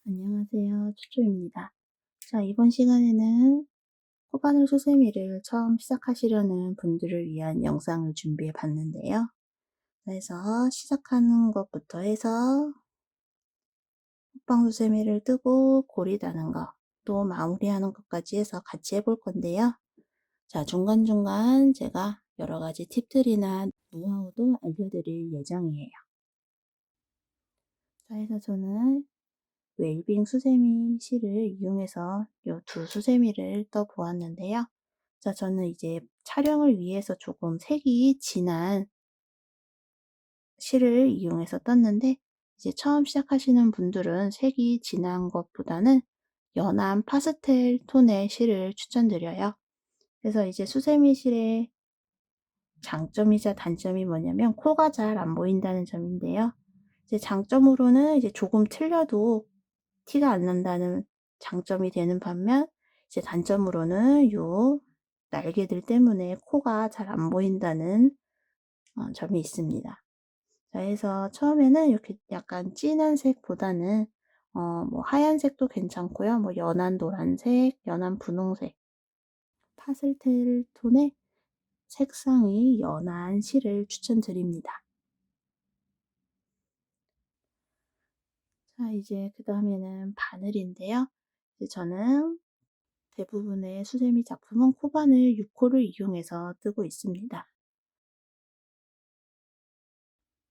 안녕하세요. 초초입니다. 자, 이번 시간에는 코바늘 수세미를 처음 시작하시려는 분들을 위한 영상을 준비해 봤는데요. 그래서 시작하는 것부터 해서 호빵 수세미를 뜨고 고리 다는 거, 또 마무리하는 것까지 해서 같이 해볼 건데요. 자, 중간중간 제가 여러 가지 팁들이나 노하우도 알려드릴 예정이에요. 자, 해서 저는 웰빙 수세미 실을 이용해서 이 두 수세미를 떠 보았는데요. 자, 저는 이제 촬영을 위해서 조금 색이 진한 실을 이용해서 떴는데, 이제 처음 시작하시는 분들은 색이 진한 것보다는 연한 파스텔 톤의 실을 추천드려요. 그래서 이제 수세미 실의 장점이자 단점이 뭐냐면 코가 잘 안 보인다는 점인데요. 이제 장점으로는 이제 조금 틀려도 티가 안 난다는 장점이 되는 반면, 이제 단점으로는 요 날개들 때문에 코가 잘 안 보인다는 점이 있습니다. 자, 그래서 처음에는 이렇게 약간 진한 색보다는 뭐 하얀색도 괜찮고요. 뭐 연한 노란색, 연한 분홍색, 파스텔 톤의 색상이 연한 실을 추천드립니다. 자, 이제 그 다음에는 바늘인데요. 이제 저는 대부분의 수세미 작품은 코바늘 6호를 이용해서 뜨고 있습니다.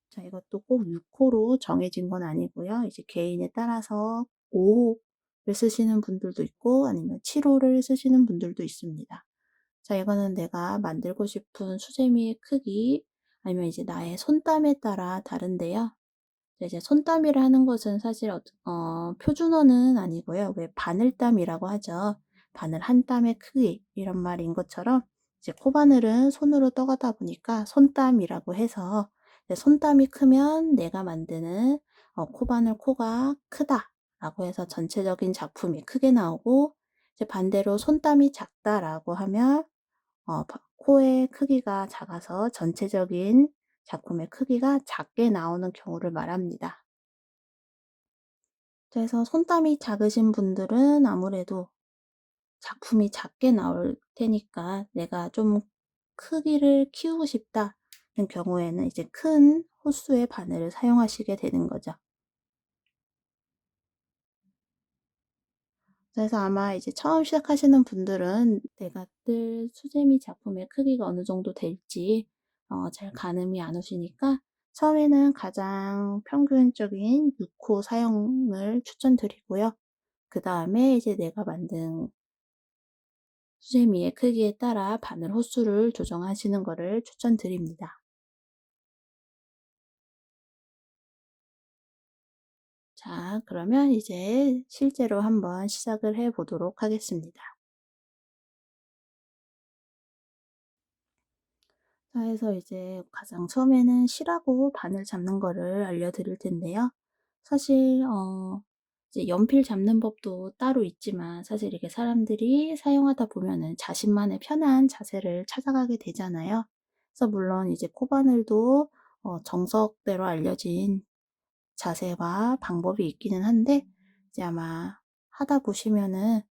자, 이것도 꼭 6호로 정해진 건 아니고요. 이제 개인에 따라서 5호를 쓰시는 분들도 있고 아니면 7호를 쓰시는 분들도 있습니다. 자, 이거는 내가 만들고 싶은 수세미의 크기 아니면 이제 나의 손땀에 따라 다른데요. 이제 손땀이라 하는 것은 사실 표준어는 아니고요. 왜 바늘땀이라고 하죠. 바늘 한 땀의 크기 이런 말인 것처럼 이제 코바늘은 손으로 떠가다 보니까 손땀이라고 해서 손땀이 크면 내가 만드는 코바늘 코가 크다라고 해서 전체적인 작품이 크게 나오고, 이제 반대로 손땀이 작다라고 하면 코의 크기가 작아서 전체적인 작품의 크기가 작게 나오는 경우를 말합니다. 그래서 손땀이 작으신 분들은 아무래도 작품이 작게 나올 테니까 내가 좀 크기를 키우고 싶다는 경우에는 이제 큰 호수의 바늘을 사용하시게 되는 거죠. 그래서 아마 이제 처음 시작하시는 분들은 내가 뜰 수세미 작품의 크기가 어느 정도 될지 잘 가늠이 안 오시니까 처음에는 가장 평균적인 6호 사용을 추천드리고요. 그 다음에 이제 내가 만든 수세미의 크기에 따라 바늘 호수를 조정하시는 것을 추천드립니다. 자, 그러면 이제 실제로 한번 시작을 해 보도록 하겠습니다. 자, 해서 이제 가장 처음에는 실하고 바늘 잡는 거를 알려드릴 텐데요. 사실 이제 연필 잡는 법도 따로 있지만 사실 이렇게 사람들이 사용하다 보면은 자신만의 편한 자세를 찾아가게 되잖아요. 그래서 물론 이제 코바늘도 정석대로 알려진 자세와 방법이 있기는 한데, 이제 아마 하다 보시면은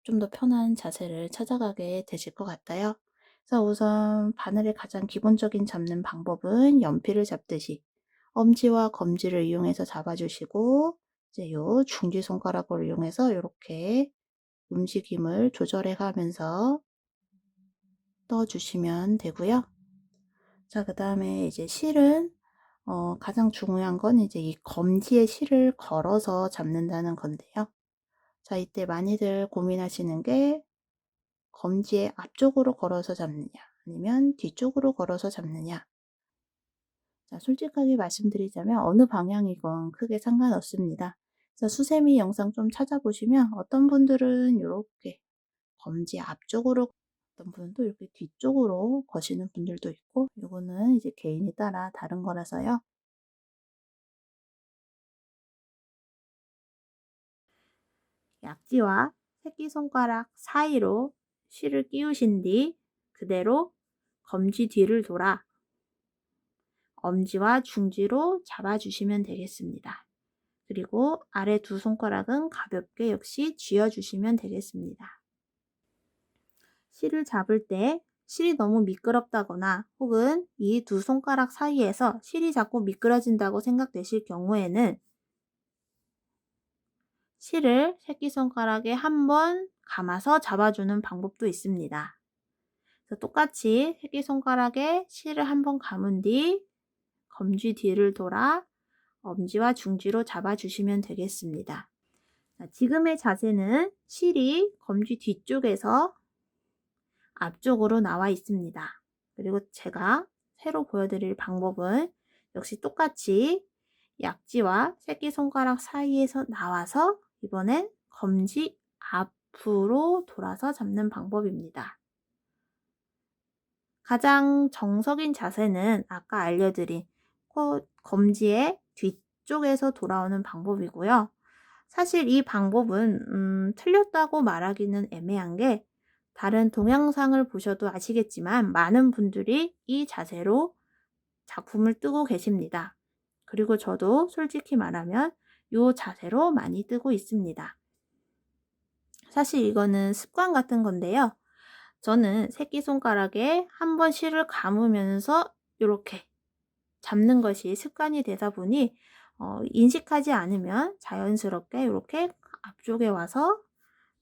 좀 더 편한 자세를 찾아가게 되실 것 같아요. 그래서 우선 바늘의 가장 기본적인 잡는 방법은 연필을 잡듯이 엄지와 검지를 이용해서 잡아주시고, 이제 요 중지 손가락을 이용해서 이렇게 움직임을 조절해 가면서 떠주시면 되고요. 자, 그 다음에 이제 실은 가장 중요한 건 이제 이 검지에 실을 걸어서 잡는다는 건데요. 자, 이때 많이들 고민하시는 게 검지의 앞쪽으로 걸어서 잡느냐, 아니면 뒤쪽으로 걸어서 잡느냐. 자, 솔직하게 말씀드리자면 어느 방향이건 크게 상관없습니다. 그래서 수세미 영상 좀 찾아보시면 어떤 분들은 이렇게 검지 앞쪽으로, 어떤 분은 또 이렇게 뒤쪽으로 거시는 분들도 있고, 이거는 이제 개인에 따라 다른 거라서요. 약지와 새끼손가락 사이로 실을 끼우신 뒤 그대로 검지 뒤를 돌아 엄지와 중지로 잡아주시면 되겠습니다. 그리고 아래 두 손가락은 가볍게 역시 쥐어주시면 되겠습니다. 실을 잡을 때 실이 너무 미끄럽다거나 혹은 이 두 손가락 사이에서 실이 자꾸 미끄러진다고 생각되실 경우에는 실을 새끼손가락에 한번 감아서 잡아주는 방법도 있습니다. 그래서 똑같이 새끼손가락에 실을 한번 감은 뒤 검지 뒤를 돌아 엄지와 중지로 잡아주시면 되겠습니다. 지금의 자세는 실이 검지 뒤쪽에서 앞쪽으로 나와 있습니다. 그리고 제가 새로 보여드릴 방법은 역시 똑같이 약지와 새끼손가락 사이에서 나와서 이번엔 검지 앞으로 돌아서 잡는 방법입니다. 가장 정석인 자세는 아까 알려드린 검지의 뒤쪽에서 돌아오는 방법이고요. 사실 이 방법은 틀렸다고 말하기는 애매한 게 다른 동영상을 보셔도 아시겠지만 많은 분들이 이 자세로 작품을 뜨고 계십니다. 그리고 저도 솔직히 말하면 이 자세로 많이 뜨고 있습니다. 사실 이거는 습관 같은 건데요. 저는 새끼손가락에 한번 실을 감으면서 이렇게 잡는 것이 습관이 되다 보니 인식하지 않으면 자연스럽게 이렇게 앞쪽에 와서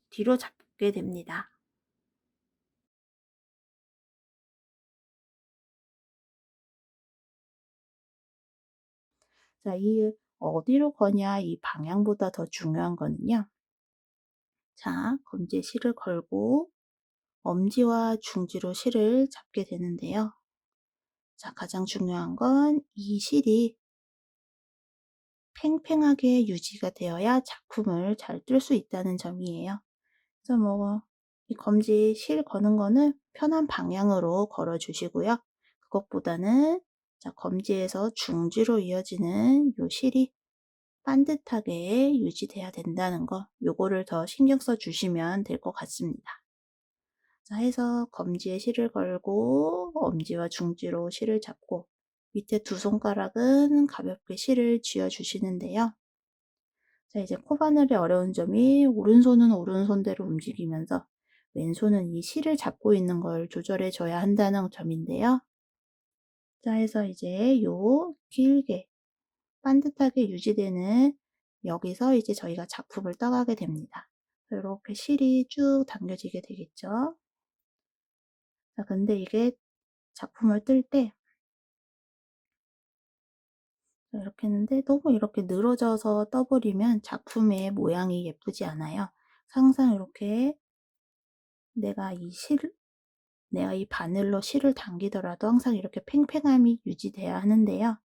뒤로 잡게 됩니다. 자, 이 어디로 거냐 이 방향보다 더 중요한 거는요. 자, 검지에 실을 걸고 엄지와 중지로 실을 잡게 되는데요. 자, 가장 중요한 건 이 실이 팽팽하게 유지가 되어야 작품을 잘 뜰 수 있다는 점이에요. 그래서 이 검지 실 거는 거는 편한 방향으로 걸어 주시고요. 그것보다는 자, 검지에서 중지로 이어지는 요 실이 반듯하게 유지돼야 된다는 거, 요거를 더 신경 써 주시면 될 것 같습니다. 자, 해서 검지에 실을 걸고 엄지와 중지로 실을 잡고 밑에 두 손가락은 가볍게 실을 쥐어 주시는데요. 자, 이제 코바늘의 어려운 점이 오른손은 오른손대로 움직이면서 왼손은 이 실을 잡고 있는 걸 조절해 줘야 한다는 점인데요. 자, 해서 이제 요 길게 반듯하게 유지되는 여기서 이제 저희가 작품을 떠가게 됩니다. 이렇게 실이 쭉 당겨지게 되겠죠. 자, 근데 이게 작품을 뜰 때 이렇게 했는데 너무 이렇게 늘어져서 떠버리면 작품의 모양이 예쁘지 않아요. 항상 이렇게 내가 이 실, 내가 이 바늘로 실을 당기더라도 항상 이렇게 팽팽함이 유지돼야 하는데요.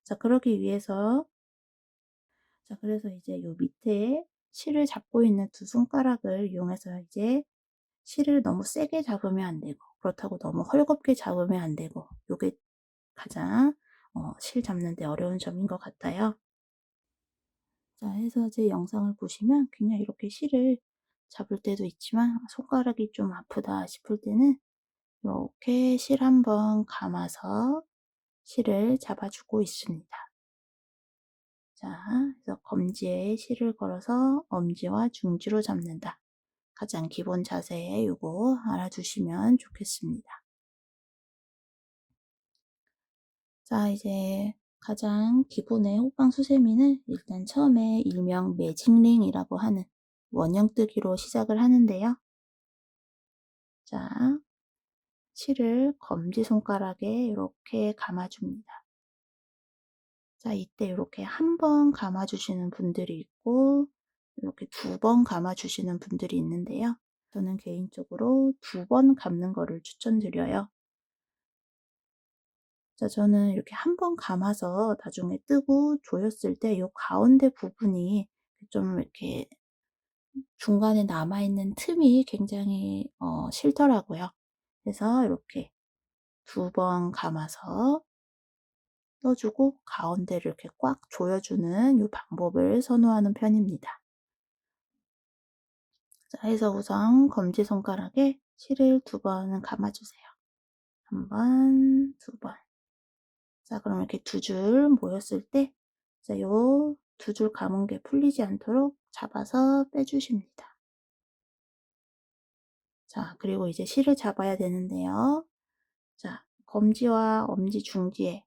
자, 그러기 위해서 자, 그래서 이제 요 밑에 실을 잡고 있는 두 손가락을 이용해서 이제 실을 너무 세게 잡으면 안 되고 그렇다고 너무 헐겁게 잡으면 안 되고 요게 가장 실 잡는 데 어려운 점인 것 같아요. 자, 해서 제 영상을 보시면 그냥 이렇게 실을 잡을 때도 있지만 손가락이 좀 아프다 싶을 때는 이렇게 실 한번 감아서 실을 잡아주고 있습니다. 자, 그래서 검지에 실을 걸어서 엄지와 중지로 잡는다. 가장 기본 자세 요거 알아두시면 좋겠습니다. 자, 이제 가장 기본의 호빵 수세미는 일단 처음에 일명 매직링이라고 하는 원형뜨기로 시작을 하는데요. 자, 실을 검지손가락에 이렇게 감아줍니다. 자, 이때 이렇게 한 번 감아주시는 분들이 있고 이렇게 두 번 감아주시는 분들이 있는데요. 저는 개인적으로 두 번 감는 거를 추천드려요. 자, 저는 이렇게 한 번 감아서 나중에 뜨고 조였을 때 이 가운데 부분이 좀 이렇게 중간에 남아있는 틈이 굉장히 싫더라고요. 그래서 이렇게 두 번 감아서 떠주고 가운데를 이렇게 꽉 조여주는 이 방법을 선호하는 편입니다. 자, 해서 우선 검지손가락에 실을 두 번은 감아주세요. 한 번, 두 번. 자, 그럼 이렇게 두 줄 모였을 때, 자, 요 두 줄 감은 게 풀리지 않도록 잡아서 빼주십니다. 자, 그리고 이제 실을 잡아야 되는데요. 자, 검지와 엄지, 중지에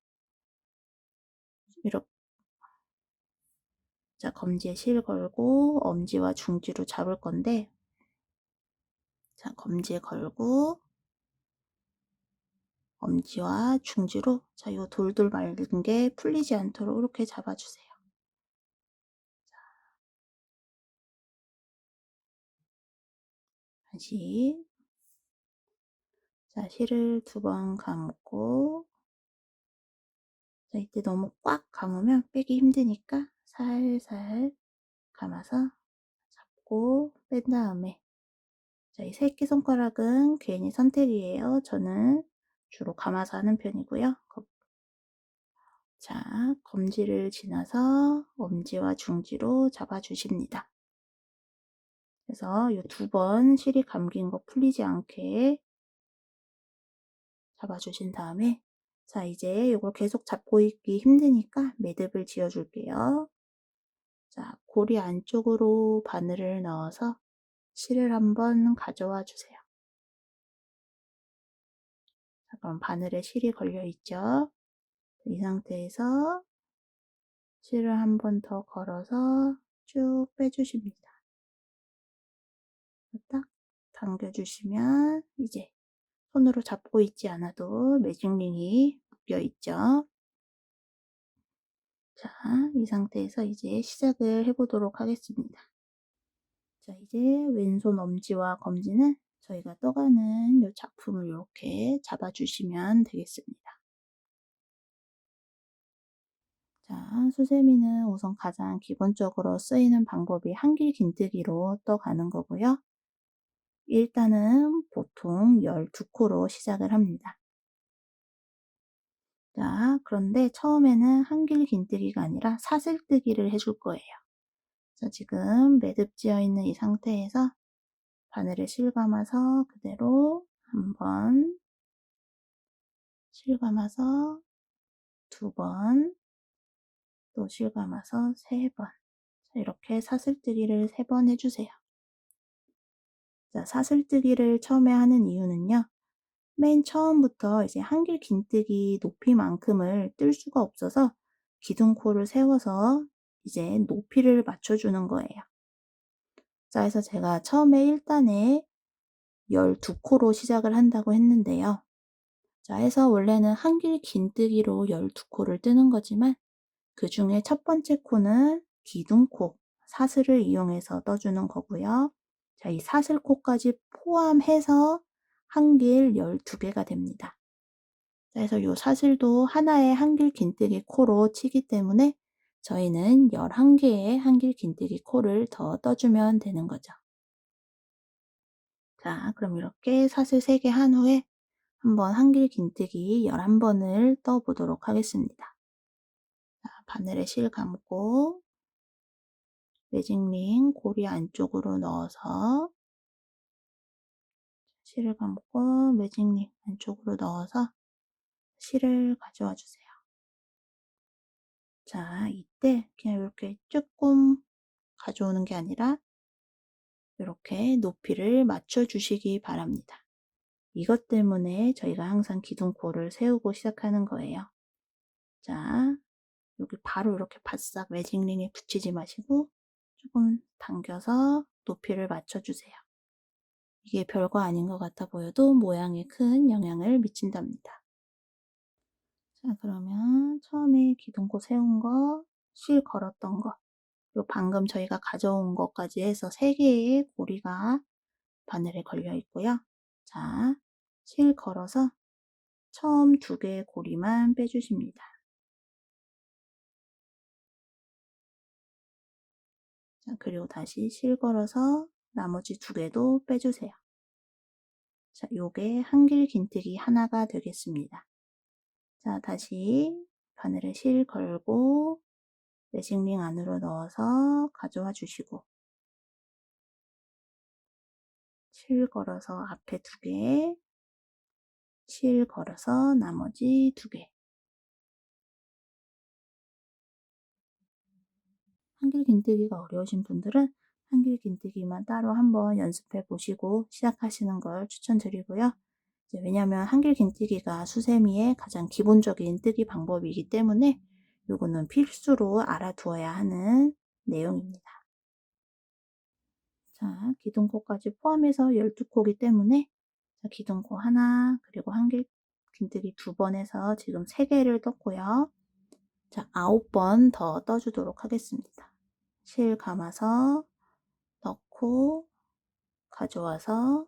이렇게, 자, 검지에 실 걸고 엄지와 중지로 잡을 건데, 자, 검지에 걸고 엄지와 중지로, 자, 요 돌돌 말린 게 풀리지 않도록 이렇게 잡아주세요. 다시, 자, 실을 2번 감고, 자, 이때 너무 꽉 감으면 빼기 힘드니까 살살 감아서 잡고 뺀 다음에, 자, 이 새끼손가락은 개인의 선택이에요. 저는 주로 감아서 하는 편이고요. 자, 검지를 지나서 엄지와 중지로 잡아주십니다. 그래서 이 2번 실이 감긴 거 풀리지 않게 잡아주신 다음에, 자, 이제 이걸 계속 잡고 있기 힘드니까 매듭을 지어줄게요. 자, 고리 안쪽으로 바늘을 넣어서 실을 한번 가져와 주세요. 자, 그럼 바늘에 실이 걸려 있죠? 이 상태에서 실을 한 번 더 걸어서 쭉 빼주십니다. 딱 당겨주시면 이제 손으로 잡고 있지 않아도 매직링이 묶여 있죠. 자, 이 상태에서 이제 시작을 해보도록 하겠습니다. 자, 이제 왼손 엄지와 검지는 저희가 떠가는 이 작품을 이렇게 잡아주시면 되겠습니다. 자, 수세미는 우선 가장 기본적으로 쓰이는 방법이 한길 긴뜨기로 떠가는 거고요. 일단은 보통 12코로 시작을 합니다. 자, 그런데 처음에는 한길 긴뜨기가 아니라 사슬뜨기를 해줄 거예요. 자, 지금 매듭 지어 있는 이 상태에서 바늘에 실감아서 그대로 한번, 실감아서 2번, 또 실감아서 3번. 자, 이렇게 사슬뜨기를 3번 해주세요. 자, 사슬뜨기를 처음에 하는 이유는요. 맨 처음부터 이제 한길 긴뜨기 높이만큼을 뜰 수가 없어서 기둥코를 세워서 이제 높이를 맞춰주는 거예요. 자, 그래서 제가 처음에 1단에 12코로 시작을 한다고 했는데요. 자, 해서 원래는 한길 긴뜨기로 12코를 뜨는 거지만 그 중에 첫 번째 코는 기둥코, 사슬을 이용해서 떠주는 거고요. 자, 이 사슬코까지 포함해서 한길 12개가 됩니다. 그래서 이 사슬도 하나의 한길 긴뜨기 코로 치기 때문에 저희는 11개의 한길 긴뜨기 코를 더 떠주면 되는 거죠. 자, 그럼 이렇게 사슬 3개 한 후에 한번 한길 긴뜨기 11번을 떠보도록 하겠습니다. 자, 바늘에 실 감고 매직링 고리 안쪽으로 넣어서 실을 감고 매직링 안쪽으로 넣어서 실을 가져와 주세요. 자, 이때 그냥 이렇게 조금 가져오는 게 아니라 이렇게 높이를 맞춰 주시기 바랍니다. 이것 때문에 저희가 항상 기둥코를 세우고 시작하는 거예요. 자, 여기 바로 이렇게 바싹 매직링에 붙이지 마시고 조금 당겨서 높이를 맞춰 주세요. 이게 별거 아닌 것 같아 보여도 모양에 큰 영향을 미친답니다. 자, 그러면 처음에 기둥코 세운 거, 실 걸었던 거, 그리고 방금 저희가 가져온 것까지 해서 3개의 고리가 바늘에 걸려 있고요. 자, 실 걸어서 처음 2개의 고리만 빼주십니다. 자, 그리고 다시 실 걸어서 나머지 2개도 빼주세요. 자, 요게 한길 긴뜨기 하나가 되겠습니다. 자, 다시 바늘에 실 걸고 매직링 안으로 넣어서 가져와 주시고 실 걸어서 앞에 2개, 실 걸어서 나머지 2개. 한길 긴뜨기가 어려우신 분들은 한길 긴뜨기만 따로 한번 연습해 보시고 시작하시는 걸 추천드리고요. 왜냐하면 한길 긴뜨기가 수세미의 가장 기본적인 뜨기 방법이기 때문에 요거는 필수로 알아두어야 하는 내용입니다. 자, 기둥코까지 포함해서 12코이기 때문에 자, 기둥코 하나, 그리고 한길 긴뜨기 2번 해서 지금 3개를 떴고요. 자, 9번 더 떠주도록 하겠습니다. 실 감아서 넣고 가져와서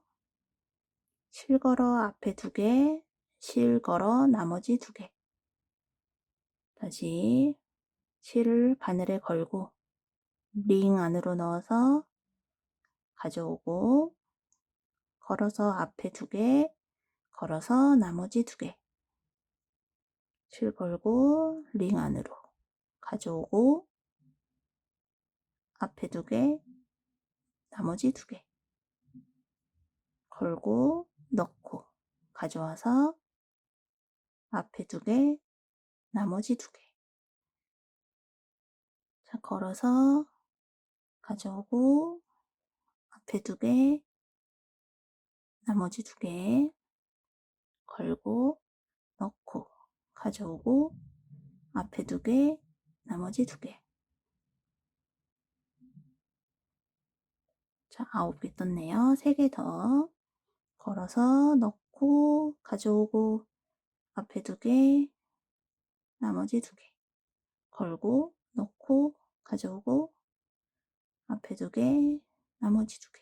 실 걸어 앞에 2개, 실 걸어 나머지 2개. 다시 실을 바늘에 걸고 링 안으로 넣어서 가져오고 걸어서 앞에 2개, 걸어서 나머지 2개. 실 걸고 링 안으로 가져오고 앞에 2개, 나머지 2개. 걸고 넣고 가져와서 앞에 2개, 나머지 2개. 자, 걸어서 가져오고 앞에 2개, 나머지 2개. 걸고 넣고 가져오고 앞에 2개, 나머지 2개. 자, 9개 떴네요. 3개 더 걸어서 넣고 가져오고 앞에 2개, 나머지 2개. 걸고 넣고 가져오고 앞에 2개, 나머지 2개.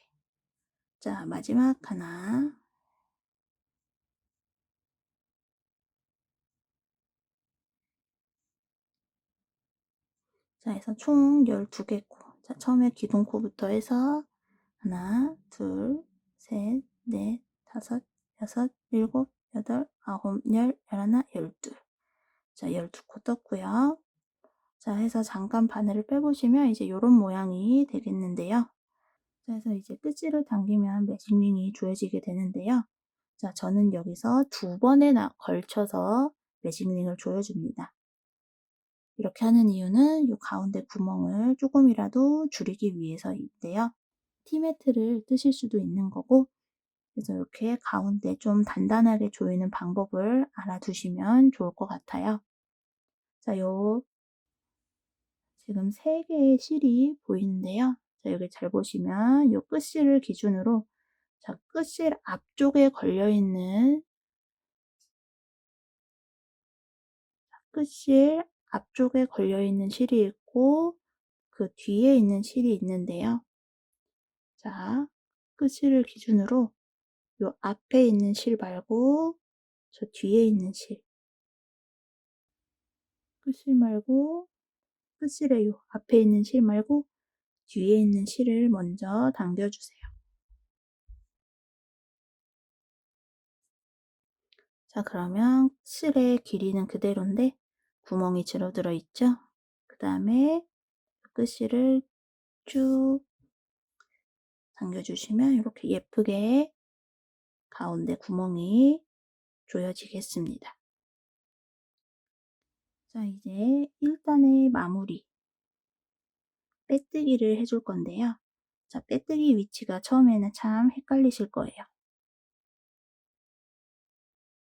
자, 마지막 하나. 자, 해서 총 12개 코. 자, 처음에 기둥코부터 해서 하나, 둘, 셋, 넷, 다섯, 여섯, 일곱, 여덟, 아홉, 열, 열하나, 열둘. 자, 12코 떴고요. 자, 해서 잠깐 바늘을 빼보시면 이제 요런 모양이 되겠는데요. 자, 해서 이제 끝질을 당기면 매직링이 조여지게 되는데요. 자, 저는 여기서 2번에 걸쳐서 매직링을 조여줍니다. 이렇게 하는 이유는 이 가운데 구멍을 조금이라도 줄이기 위해서인데요. 티매트를 뜨실 수도 있는 거고, 그래서 이렇게 가운데 좀 단단하게 조이는 방법을 알아두시면 좋을 것 같아요. 자, 요 지금 3개의 실이 보이는데요. 자, 여기 잘 보시면 요 끝실을 기준으로 자, 끝실 앞쪽에 걸려있는 끝실 앞쪽에 걸려있는 실이 있고 그 뒤에 있는 실이 있는데요. 자, 끝실을 기준으로 요 앞에 있는 실 말고 저 뒤에 있는 실, 끝실 말고 끝실의 요 앞에 있는 실 말고 뒤에 있는 실을 먼저 당겨주세요. 자, 그러면 실의 길이는 그대로인데 구멍이 줄어들어 있죠? 그 다음에 끝실을 쭉 당겨주시면 이렇게 예쁘게 가운데 구멍이 조여지겠습니다. 자, 이제 1단의 마무리 빼뜨기를 해줄 건데요. 자, 빼뜨기 위치가 처음에는 참 헷갈리실 거예요.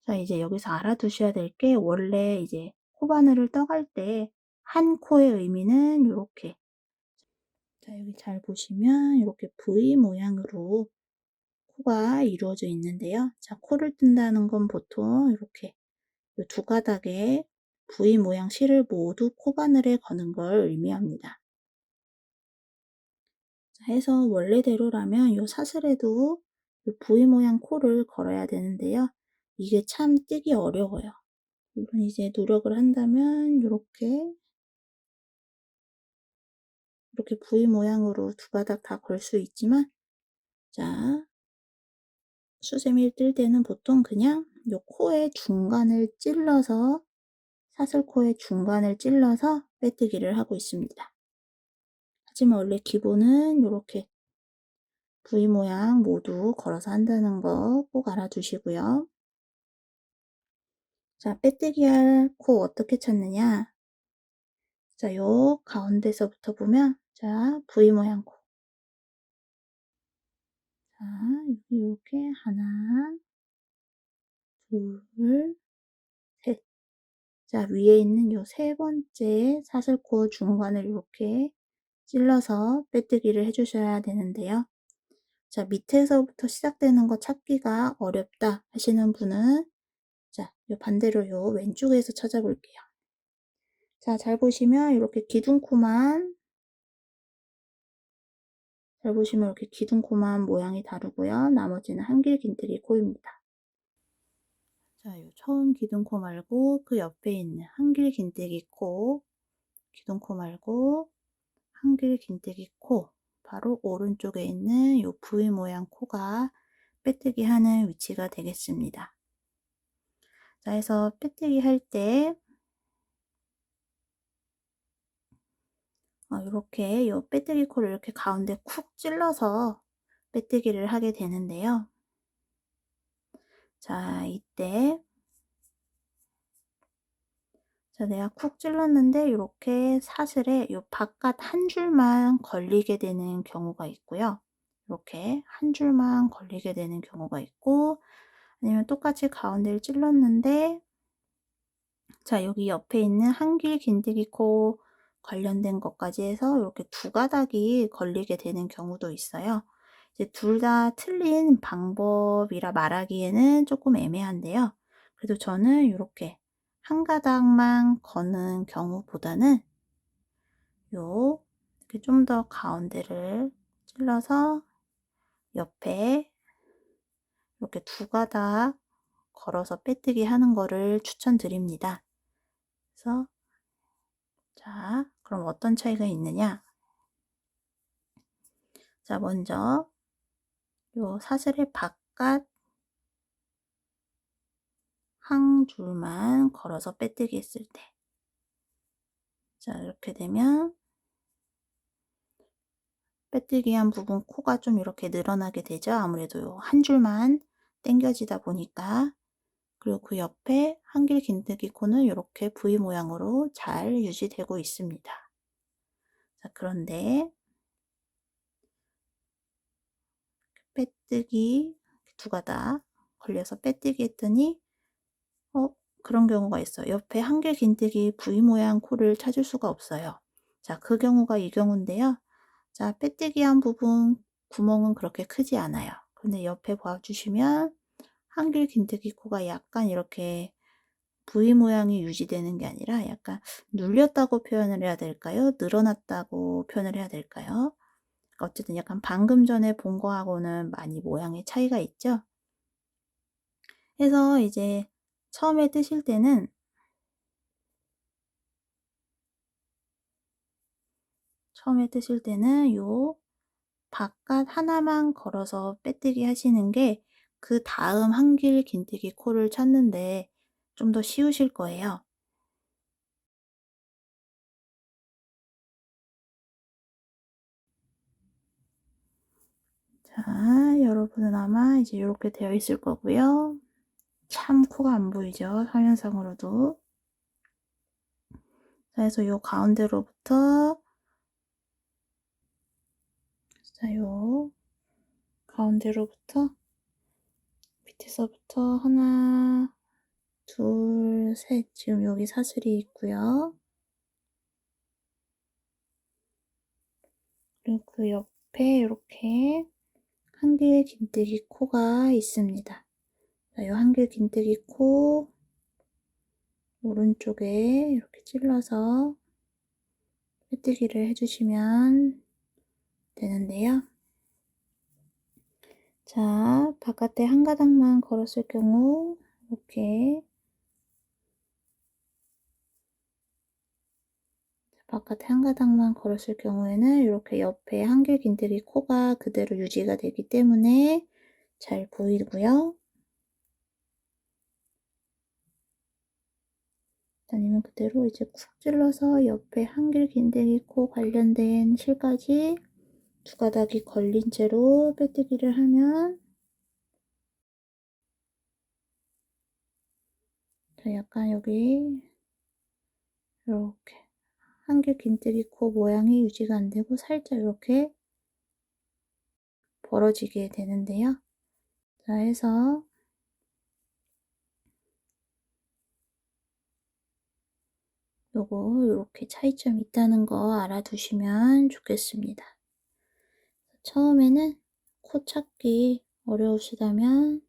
자, 이제 여기서 알아두셔야 될 게 원래 이제 코바늘을 떠갈 때 한 코의 의미는 이렇게 자, 여기 잘 보시면 이렇게 V 모양으로 코가 이루어져 있는데요. 자, 코를 뜬다는 건 보통 이렇게 두 가닥에 V 모양 실을 모두 코바늘에 거는 걸 의미합니다. 자, 해서 원래대로라면 이 사슬에도 이 V 모양 코를 걸어야 되는데요. 이게 참 뜨기 어려워요. 물론 이제 노력을 한다면 이렇게 V 모양으로 두 가닥 다 걸 수 있지만 자, 수세미를 뜰 때는 보통 그냥 요 코의 중간을 찔러서 사슬코의 중간을 찔러서 빼뜨기를 하고 있습니다. 하지만 원래 기본은 이렇게 V 모양 모두 걸어서 한다는 거 꼭 알아두시고요. 자, 빼뜨기 할 코 어떻게 찾느냐? 자, 요 가운데서부터 보면 자, V 모양 코. 자, 여기 이렇게 하나, 둘, 셋. 자, 위에 있는 요 세 번째 사슬코 중간을 이렇게 찔러서 빼뜨기를 해 주셔야 되는데요. 자, 밑에서부터 시작되는 거 찾기가 어렵다 하시는 분은 자, 요 반대로 요 왼쪽에서 찾아볼게요. 자, 잘 보시면 이렇게 기둥코만 이렇게 기둥코만 모양이 다르고요. 나머지는 한길긴뜨기 코입니다. 자, 요 처음 기둥코 말고 그 옆에 있는 한길긴뜨기 코, 기둥코 말고 한길긴뜨기 코, 바로 오른쪽에 있는 요 V 모양 코가 빼뜨기 하는 위치가 되겠습니다. 자, 해서 빼뜨기 할 때 요렇게 요 빼뜨기 코를 이렇게 가운데 쿡 찔러서 빼뜨기를 하게 되는데요. 자, 이때 자, 내가 쿡 찔렀는데 이렇게 사슬에 요 바깥 한 줄만 걸리게 되는 경우가 있고요. 이렇게 한 줄만 걸리게 되는 경우가 있고, 아니면 똑같이 가운데를 찔렀는데 자, 여기 옆에 있는 한길 긴뜨기 코 관련된 것까지 해서 이렇게 두 가닥이 걸리게 되는 경우도 있어요. 이제 둘 다 틀린 방법이라 말하기에는 조금 애매한데요. 그래도 저는 이렇게 한 가닥만 거는 경우보다는 이렇게 좀 더 가운데를 찔러서 옆에 이렇게 두 가닥 걸어서 빼뜨기 하는 거를 추천드립니다. 그래서 자, 그럼 어떤 차이가 있느냐? 자, 먼저 요 사슬의 바깥 한 줄만 걸어서 빼뜨기 했을 때 자, 이렇게 되면 빼뜨기 한 부분 코가 좀 이렇게 늘어나게 되죠. 아무래도 요 한 줄만 당겨지다 보니까. 그리고 그 옆에 한길 긴뜨기 코는 이렇게 V 모양으로 잘 유지되고 있습니다. 자, 그런데 빼뜨기 두 가닥 걸려서 빼뜨기 했더니 그런 경우가 있어요. 옆에 한길 긴뜨기 V 모양 코를 찾을 수가 없어요. 자, 그 경우가 이 경우인데요. 자, 빼뜨기 한 부분 구멍은 그렇게 크지 않아요. 근데 옆에 봐주시면 한길 긴뜨기 코가 약간 이렇게 V 모양이 유지되는 게 아니라 약간 눌렸다고 표현을 해야 될까요? 늘어났다고 표현을 해야 될까요? 어쨌든 약간 방금 전에 본 거하고는 많이 모양의 차이가 있죠. 해서 이제 처음에 뜨실 때는 요 바깥 하나만 걸어서 빼뜨기 하시는 게 그 다음 한길 긴뜨기 코를 찾는데 좀 더 쉬우실 거예요. 자, 여러분은 아마 이제 이렇게 되어 있을 거고요. 참 코가 안 보이죠? 화면상으로도. 자, 그래서 요 가운데로부터 자, 요 가운데로부터 밑에서부터 하나, 둘, 셋. 지금 여기 사슬이 있고요. 그리고 그 옆에 이렇게 한길 긴뜨기 코가 있습니다. 자, 요 한길 긴뜨기 코 오른쪽에 이렇게 찔러서 빼뜨기를 해주시면 되는데요. 자, 바깥에 한 가닥만 걸었을 경우 이렇게 바깥에 한 가닥만 걸었을 경우에는 이렇게 옆에 한길 긴뜨기 코가 그대로 유지가 되기 때문에 잘 보이고요. 아니면 그대로 이제 쿡 찔러서 옆에 한길 긴뜨기 코 관련된 실까지 두 가닥이 걸린 채로 빼뜨기를 하면 자, 약간 여기 이렇게 한길 긴뜨기 코 모양이 유지가 안 되고 살짝 이렇게 벌어지게 되는데요. 자, 해서 요거 요렇게 차이점이 있다는 거 알아두시면 좋겠습니다. 처음에는 코 찾기 어려우시다면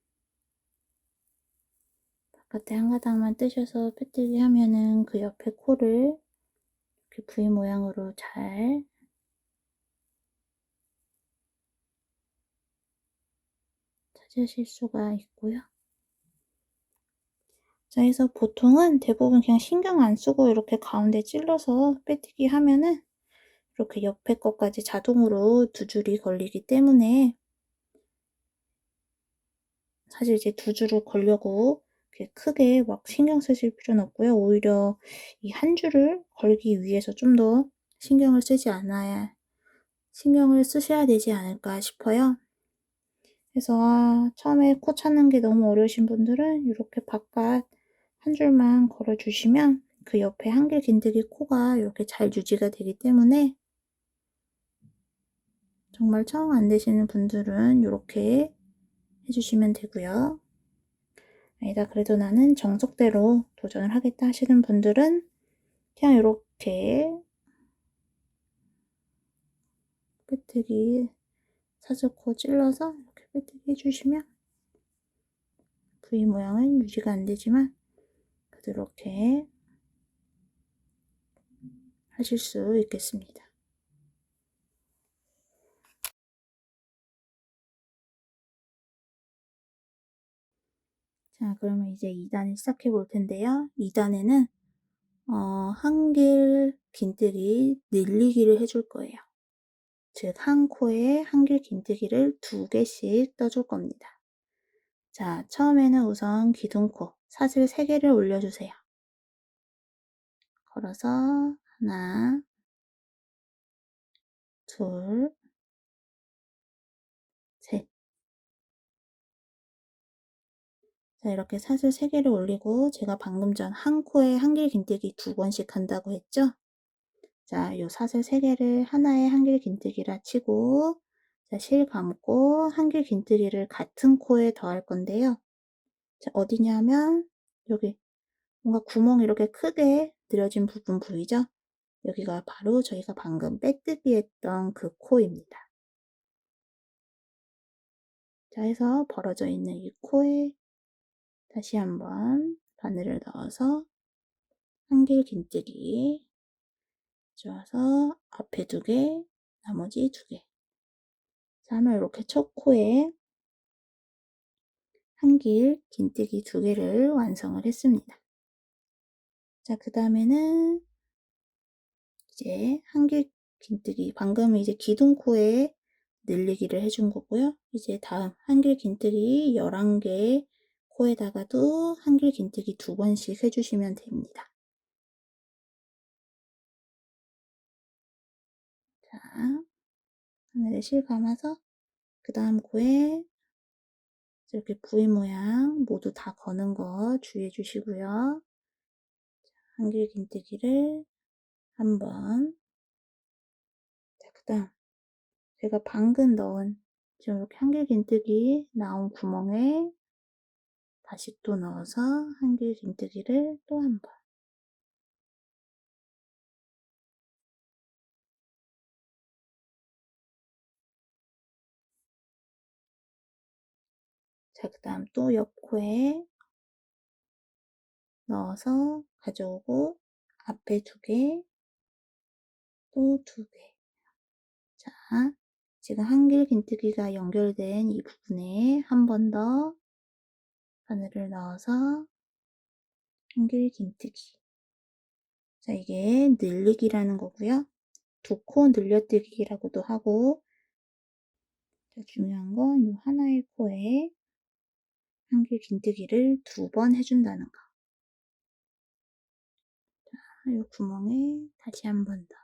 바깥에 한 가닥만 뜨셔서 빼뜨기 하면은 그 옆에 코를 이렇게 V 모양으로 잘 찾으실 수가 있고요. 자, 그래서 보통은 대부분 그냥 신경 안 쓰고 이렇게 가운데 찔러서 빼뜨기 하면은 이렇게 옆에 것까지 자동으로 두 줄이 걸리기 때문에 사실 이제 두 줄을 걸려고 이렇게 크게 막 신경 쓰실 필요는 없고요. 오히려 이 한 줄을 걸기 위해서 좀 더 신경을 쓰셔야 되지 않을까 싶어요. 그래서 처음에 코 찾는 게 너무 어려우신 분들은 이렇게 바깥 한 줄만 걸어주시면 그 옆에 한길 긴뜨기 코가 이렇게 잘 유지가 되기 때문에 정말 처음 안 되시는 분들은 이렇게 해주시면 되고요. 아니다, 그래도 나는 정석대로 도전을 하겠다 하시는 분들은 그냥 이렇게 빼뜨기 사슬코 찔러서 이렇게 빼뜨기 해주시면 V 모양은 유지가 안 되지만 그대로 이렇게 하실 수 있겠습니다. 자, 그러면 이제 2단을 시작해 볼 텐데요. 2단에는 한길 긴뜨기 늘리기를 해줄 거예요. 즉, 한 코에 한길 긴뜨기를 2개씩 떠줄 겁니다. 자, 처음에는 우선 기둥코 사슬 3개를 올려주세요. 걸어서 하나, 둘, 셋. 자, 이렇게 사슬 3개를 올리고 제가 방금 전 한 코에 한길 긴뜨기 2번씩 한다고 했죠? 자, 요 사슬 3개를 하나에 한길 긴뜨기라 치고 자, 실 감고 한길 긴뜨기를 같은 코에 더할 건데요. 자, 어디냐면 여기 뭔가 구멍이 이렇게 크게 늘어진 부분 보이죠? 여기가 바로 저희가 방금 빼뜨기 했던 그 코입니다. 자, 해서 벌어져 있는 이 코에 다시 한번 바늘을 넣어서 한길 긴뜨기 좋아서 앞에 2개, 나머지 2개. 자, 하면 이렇게 첫 코에 한길 긴뜨기 2개를 완성을 했습니다. 자, 그 다음에는 이제 한길 긴뜨기, 방금 이제 기둥코에 늘리기를 해준 거고요. 이제 다음 한길 긴뜨기 11개 코에다가도 한길 긴뜨기 2번씩 해주시면 됩니다. 자, 하늘에 실 감아서 그 다음 코에 이렇게 V 모양 모두 다 거는 거 주의해 주시고요. 한길 긴뜨기를 한번, 자, 그 다음 제가 방금 넣은 지금 이렇게 한길 긴뜨기 나온 구멍에 다시 또 넣어서 한길 긴뜨기를 또 한 번. 자, 그 다음 또 옆코에 넣어서 가져오고 앞에 2개, 또 2개. 자, 지금 한길 긴뜨기가 연결된 이 부분에 한 번 더 바늘을 넣어서 한길 긴뜨기. 자, 이게 늘리기라는 거고요. 2코 늘려뜨기라고도 하고, 자, 중요한 건 이 하나의 코에 한길 긴뜨기를 2번 해준다는 거. 자, 이 구멍에 다시 한 번 더.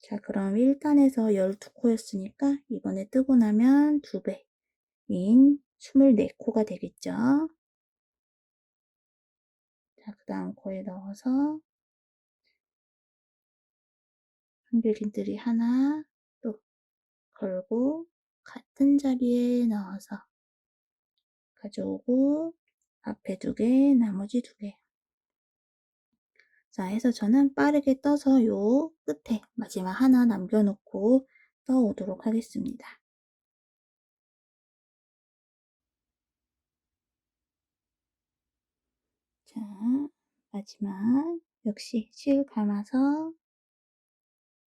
자, 그럼 1단에서 12코였으니까 이번에 뜨고 나면 2배인 24코가 되겠죠. 자, 그 다음 코에 넣어서 한길긴뜨기 하나 또 걸고 같은 자리에 넣어서 가져오고 앞에 2개, 나머지 2개. 자, 해서 저는 빠르게 떠서 요 끝에 마지막 하나 남겨놓고 떠오도록 하겠습니다. 자, 마지막 역시 실 감아서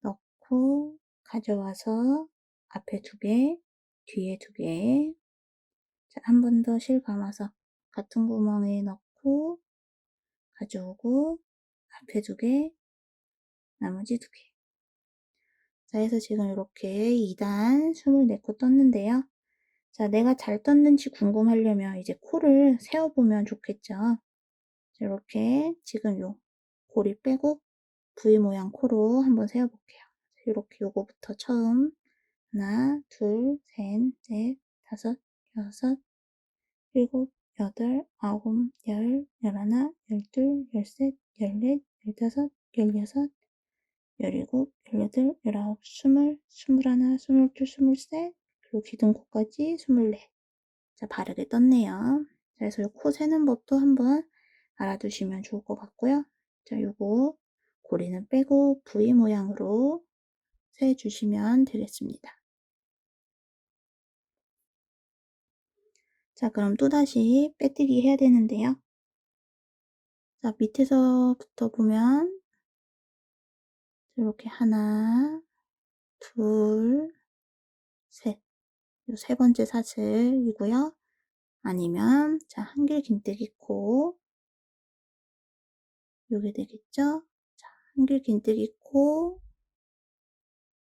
넣고 가져와서 앞에 2개, 뒤에 2개. 자, 한 번 더 실 감아서 같은 구멍에 넣고 가져오고 앞에 2개, 나머지 2개. 자, 해서 지금 이렇게 2단 24코 떴는데요. 자, 내가 잘 떴는지 궁금하려면 이제 코를 세어보면 좋겠죠. 자, 이렇게 지금 요 고리 빼고 V 모양 코로 한번 세어볼게요. 이렇게 요거부터 처음 하나, 둘, 셋, 넷, 다섯, 여섯, 일곱, 여덟, 아홉, 열, 열하나, 열둘, 열셋, 열넷, 열다섯, 열여섯, 열일곱, 열여덟, 열아홉, 스물, 스물하나, 스물둘, 스물셋, 그리고 기둥코까지 24. 자, 바르게 떴네요. 그래서 이 코 세는 법도 한번 알아두시면 좋을 것 같고요. 자, 요거 고리는 빼고 V 모양으로 세주시면 되겠습니다. 자, 그럼 또다시 빼뜨기 해야 되는데요. 자, 밑에서부터 보면 이렇게 하나, 둘, 셋. 요 세 번째 사슬이고요. 아니면 자, 한길긴뜨기 코 요게 되겠죠? 자, 한길긴뜨기 코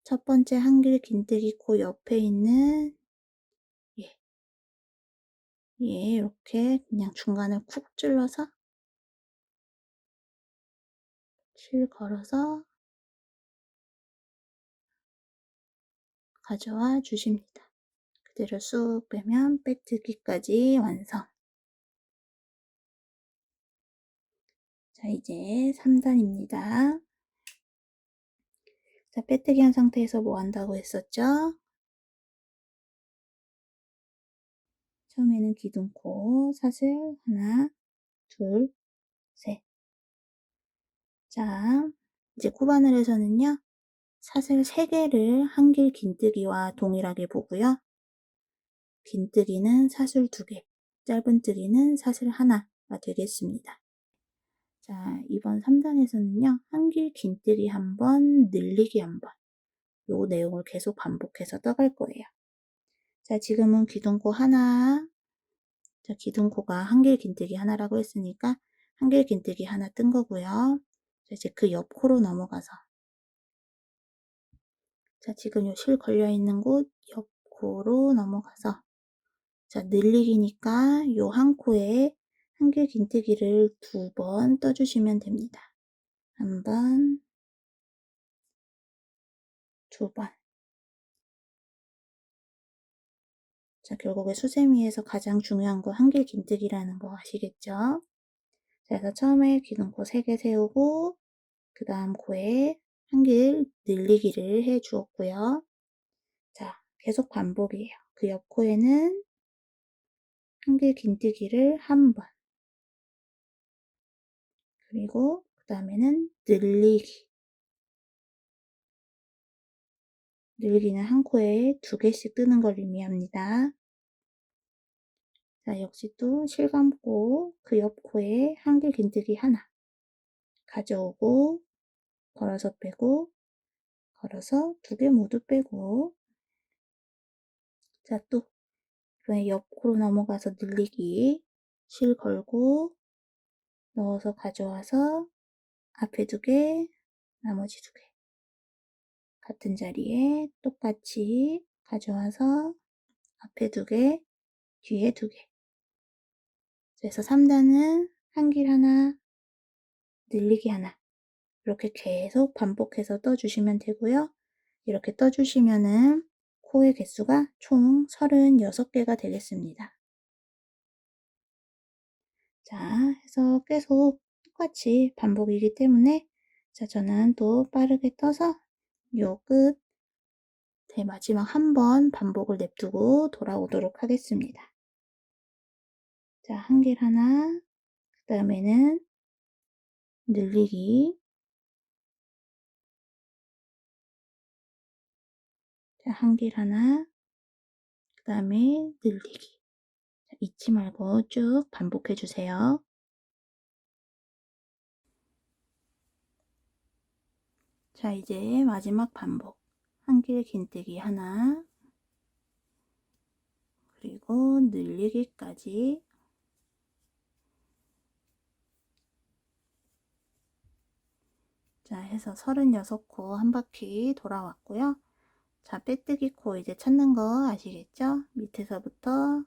첫 번째 한길긴뜨기 코 옆에 있는 얘 이렇게 그냥 중간을 쿡 찔러서 실 걸어서 가져와 주십니다. 그대로 쑥 빼면 빼뜨기까지 완성. 자, 이제 3단입니다. 자, 빼뜨기 한 상태에서 뭐 한다고 했었죠? 처음에는 기둥코 사슬 하나, 둘, 셋. 자, 이제 코바늘에서는요. 사슬 3개를 한길 긴뜨기와 동일하게 보고요. 긴뜨기는 사슬 2개, 짧은뜨기는 사슬 하나가 되겠습니다. 자, 이번 3단에서는요. 한길 긴뜨기 한 번, 늘리기 한 번. 요 내용을 계속 반복해서 떠갈 거예요. 자, 지금은 기둥코 하나, 자, 기둥코가 한길 긴뜨기 하나라고 했으니까 한길 긴뜨기 하나 뜬 거고요. 자, 이제 그 옆 코로 넘어가서 자, 지금 요 실 걸려있는 곳 옆 코로 넘어가서 자, 늘리기니까 요 한 코에 한길 긴뜨기를 2번 떠주시면 됩니다. 한 번, 2번. 자, 결국에 수세미에서 가장 중요한 건 한길 긴뜨기라는 거 아시겠죠? 자, 그래서 처음에 기둥코 3개 세우고 그 다음 코에 한길 늘리기를 해 주었고요. 자, 계속 반복이에요. 그 옆 코에는 한길 긴뜨기를 한 번, 그리고 그 다음에는 늘리기. 늘기는 한 코에 2개씩 뜨는 걸 의미합니다. 자, 역시 또 실 감고 그 옆 코에 한길 긴뜨기 하나 가져오고 걸어서 빼고 걸어서 2개 모두 빼고 자, 또 이번에 옆 코로 넘어가서 늘리기 실 걸고 넣어서 가져와서 앞에 2개, 나머지 2개 같은 자리에 똑같이 가져와서 앞에 2개, 뒤에 2개. 그래서 3단은 한길 하나, 늘리기 하나 이렇게 계속 반복해서 떠주시면 되고요. 이렇게 떠주시면은 코의 개수가 총 36개가 되겠습니다. 자, 해서 계속 똑같이 반복이기 때문에 자, 저는 또 빠르게 떠서 요 끝, 마지막 한 번 반복을 냅두고 돌아오도록 하겠습니다. 자, 한길 하나, 그 다음에는 늘리기, 자, 한길 하나, 그 다음에 늘리기. 자, 잊지 말고 쭉 반복해 주세요. 자, 이제 마지막 반복. 한길 긴뜨기 하나, 그리고 늘리기까지. 자, 해서 36코 한 바퀴 돌아왔고요. 자, 빼뜨기 코 이제 찾는 거 아시겠죠? 밑에서부터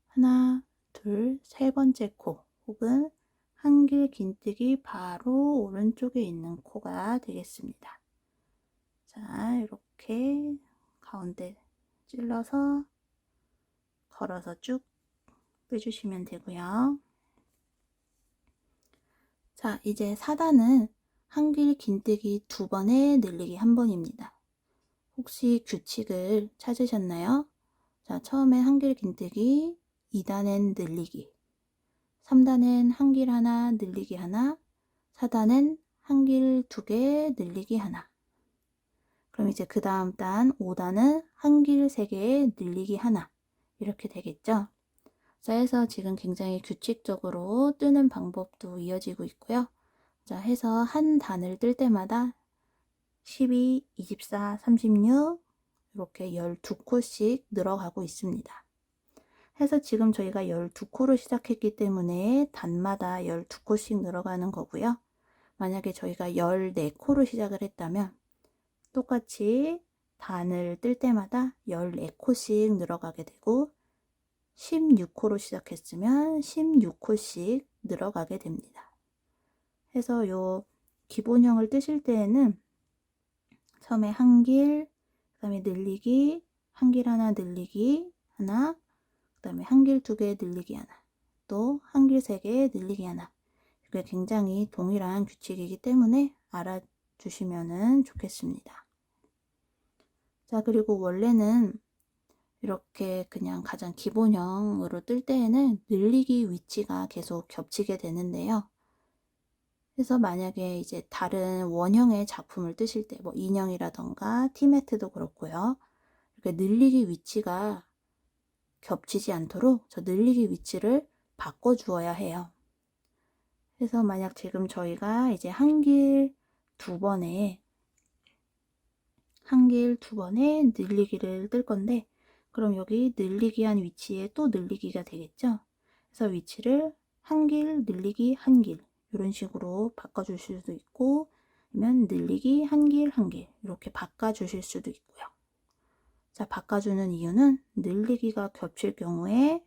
하나, 둘, 세 번째 코, 혹은 한길 긴뜨기 바로 오른쪽에 있는 코가 되겠습니다. 자, 이렇게 가운데 찔러서 걸어서 쭉 빼주시면 되고요. 자, 이제 4단은 한길 긴뜨기 2번에 늘리기 1번입니다. 혹시 규칙을 찾으셨나요? 자, 처음에 한길 긴뜨기, 2단엔 늘리기, 3단엔 한길 하나, 늘리기 하나, 4단엔 한길 2개, 늘리기 하나. 그럼 이제 그 다음 단 5단은 한길 3개, 늘리기 하나. 이렇게 되겠죠? 자, 해서 지금 굉장히 규칙적으로 뜨는 방법도 이어지고 있고요. 자, 해서 한 단을 뜰 때마다 12, 24, 36 이렇게 12코씩 늘어가고 있습니다. 해서 지금 저희가 12코로 시작했기 때문에 단마다 12코씩 늘어가는 거고요. 만약에 저희가 14코로 시작을 했다면 똑같이 단을 뜰 때마다 14코씩 늘어가게 되고 16코로 시작했으면 16코씩 늘어가게 됩니다. 해서 요 기본형을 뜨실 때에는 처음에 한길, 그 다음에 늘리기, 한길 하나 늘리기 하나, 그 다음에 한길 2개 늘리기 하나, 또 한길 3개 늘리기 하나. 이게 굉장히 동일한 규칙이기 때문에 알아주시면 좋겠습니다. 자, 그리고 원래는 이렇게 그냥 가장 기본형으로 뜰 때에는 늘리기 위치가 계속 겹치게 되는데요. 그래서 만약에 이제 다른 원형의 작품을 뜨실 때, 뭐 인형이라던가 티매트도 그렇고요. 이렇게 늘리기 위치가 겹치지 않도록 저 늘리기 위치를 바꿔 주어야 해요. 그래서 만약 지금 저희가 이제 한길 2번에 늘리기를 뜰 건데, 그럼 여기 늘리기 한 위치에 또 늘리기가 되겠죠? 그래서 위치를 한길, 늘리기, 한길 이런 식으로 바꿔주실 수도 있고, 아니면 늘리기, 한길, 한길 이렇게 바꿔주실 수도 있고요. 자, 바꿔주는 이유는 늘리기가 겹칠 경우에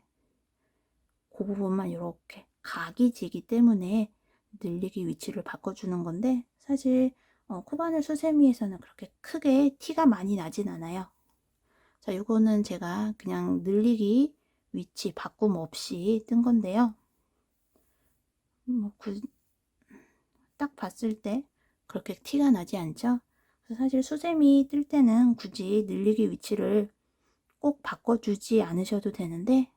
그 부분만 이렇게 각이 지기 때문에 늘리기 위치를 바꿔주는 건데, 사실 코바늘 수세미에서는 그렇게 크게 티가 많이 나진 않아요. 자, 이거는 제가 그냥 늘리기 위치 바꿈 없이 뜬 건데요. 딱 봤을 때 그렇게 티가 나지 않죠? 그래서 사실 수세미 뜰 때는 굳이 늘리기 위치를 꼭 바꿔주지 않으셔도 되는데,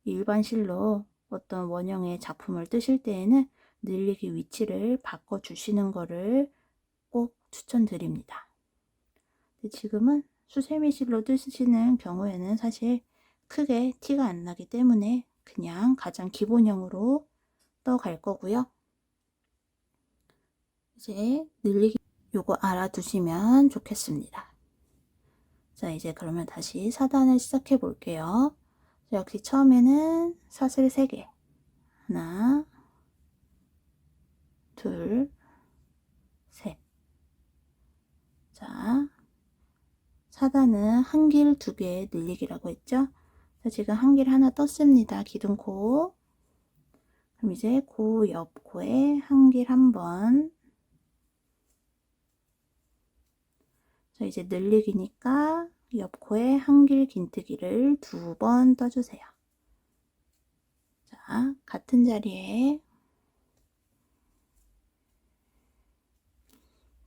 일반 실로 어떤 원형의 작품을 뜨실 때에는 늘리기 위치를 바꿔주시는 거를 꼭 추천드립니다. 근데 지금은 수세미 실로 뜨시는 경우에는 사실 크게 티가 안 나기 때문에 그냥 가장 기본형으로 떠갈 거고요. 이제 늘리기 요거 알아두시면 좋겠습니다. 자, 이제 그러면 다시 4단을 시작해 볼게요. 역시 처음에는 사슬 3개, 하나, 둘, 셋. 자, 4단은 한길 2개 늘리기라고 했죠? 자, 지금 한길 하나 떴습니다. 기둥코. 그럼 이제 그 옆 코에 한길 1번. 자, 이제 늘리기니까 옆 코에 한길 긴뜨기를 2번 떠주세요. 자, 같은 자리에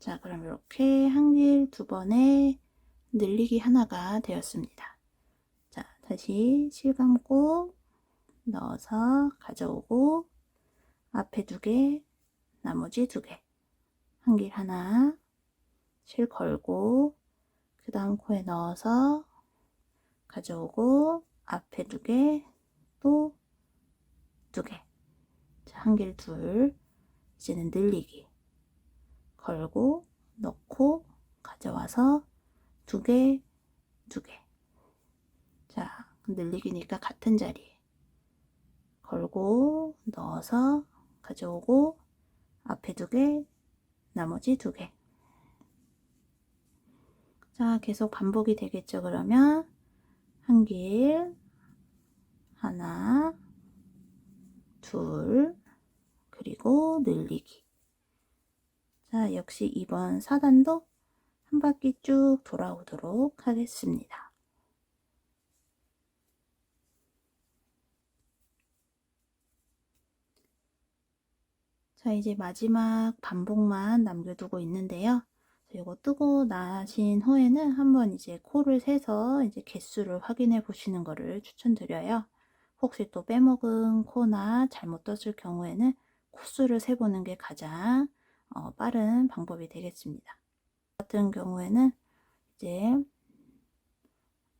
자, 그럼 이렇게 한길 2번에 늘리기 하나가 되었습니다. 자, 다시 실 감고 넣어서 가져오고 앞에 2개, 나머지 2개, 한길 하나, 실 걸고 그 다음 코에 넣어서 가져오고 앞에 2개, 또 2개. 자, 한길 2, 이제는 늘리기 걸고 넣고 가져와서 2개, 2개. 자, 늘리기니까 같은 자리에 걸고 넣어서 가져오고 앞에 2개, 나머지 2개. 자, 계속 반복이 되겠죠. 그러면 한길 하나, 둘, 그리고 늘리기. 자, 역시 이번 4단도 한 바퀴 쭉 돌아오도록 하겠습니다. 자, 이제 마지막 반복만 남겨두고 있는데요. 이거 뜨고 나신 후에는 한번 이제 코를 세서 이제 개수를 확인해 보시는 것을 추천드려요. 혹시 또 빼먹은 코나 잘못 떴을 경우에는 코수를 세보는 게 가장 빠른 방법이 되겠습니다. 같은 경우에는 이제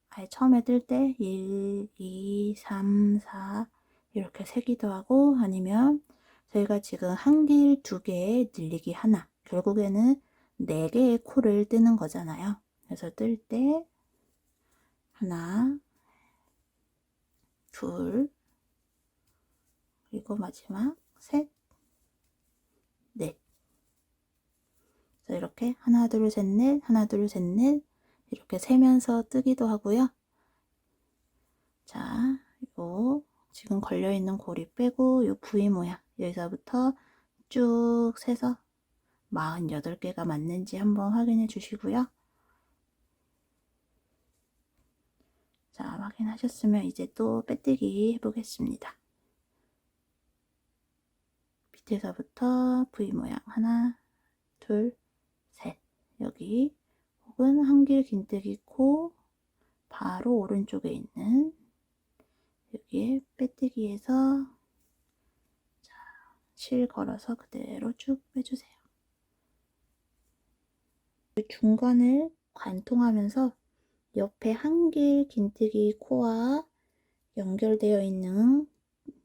아예 처음에 뜰 때 1, 2, 3, 4 이렇게 세기도 하고, 아니면 저희가 지금 한길 2개 늘리기 하나, 결국에는 4개의 코를 뜨는 거잖아요. 그래서 뜰 때 하나, 둘, 그리고 마지막 셋, 넷. 그래서 이렇게 하나, 둘, 셋, 넷, 하나, 둘, 셋, 넷 이렇게 세면서 뜨기도 하고요. 자, 요 지금 걸려있는 고리 빼고 요 V 모양 여기서부터 쭉 세서 48개가 맞는지 한번 확인해 주시고요. 자, 확인하셨으면 이제 또 빼뜨기 해보겠습니다. 밑에서부터 V 모양 하나, 둘, 셋. 여기 혹은 한길 긴뜨기 코 바로 오른쪽에 있는 여기에 빼뜨기해서 실 걸어서 그대로 쭉 빼주세요. 중간을 관통하면서 옆에 한길 긴뜨기 코와 연결되어 있는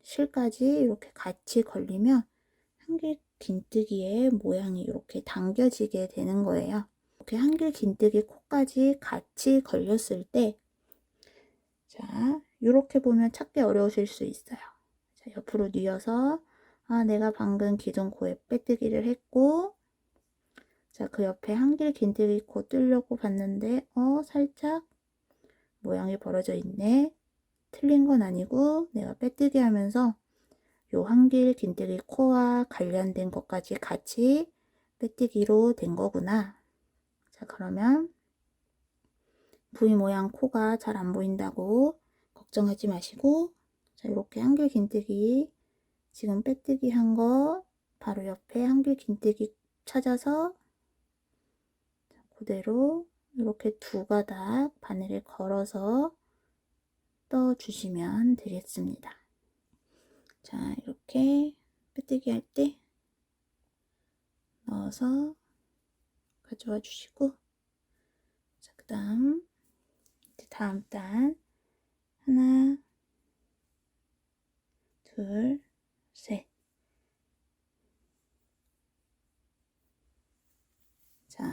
실까지 이렇게 같이 걸리면 한길 긴뜨기의 모양이 이렇게 당겨지게 되는 거예요. 이렇게 한길 긴뜨기 코까지 같이 걸렸을 때, 자, 이렇게 보면 찾기 어려우실 수 있어요. 자, 옆으로 뉘어서 내가 방금 기존 코에 빼뜨기를 했고, 자, 그 옆에 한길 긴뜨기 코 뚫려고 봤는데 살짝 모양이 벌어져 있네. 틀린 건 아니고 내가 빼뜨기 하면서 요 한길 긴뜨기 코와 관련된 것까지 같이 빼뜨기로 된 거구나. 자, 그러면 V 모양 코가 잘 안 보인다고 걱정하지 마시고, 자, 이렇게 한길 긴뜨기 지금 빼뜨기 한 거 바로 옆에 한길 긴뜨기 찾아서 그대로 이렇게 2가닥 바늘을 걸어서 떠 주시면 되겠습니다. 자, 이렇게 빼뜨기 할 때 넣어서 가져와 주시고, 자, 그 다음 단 하나, 둘, 셋. 자,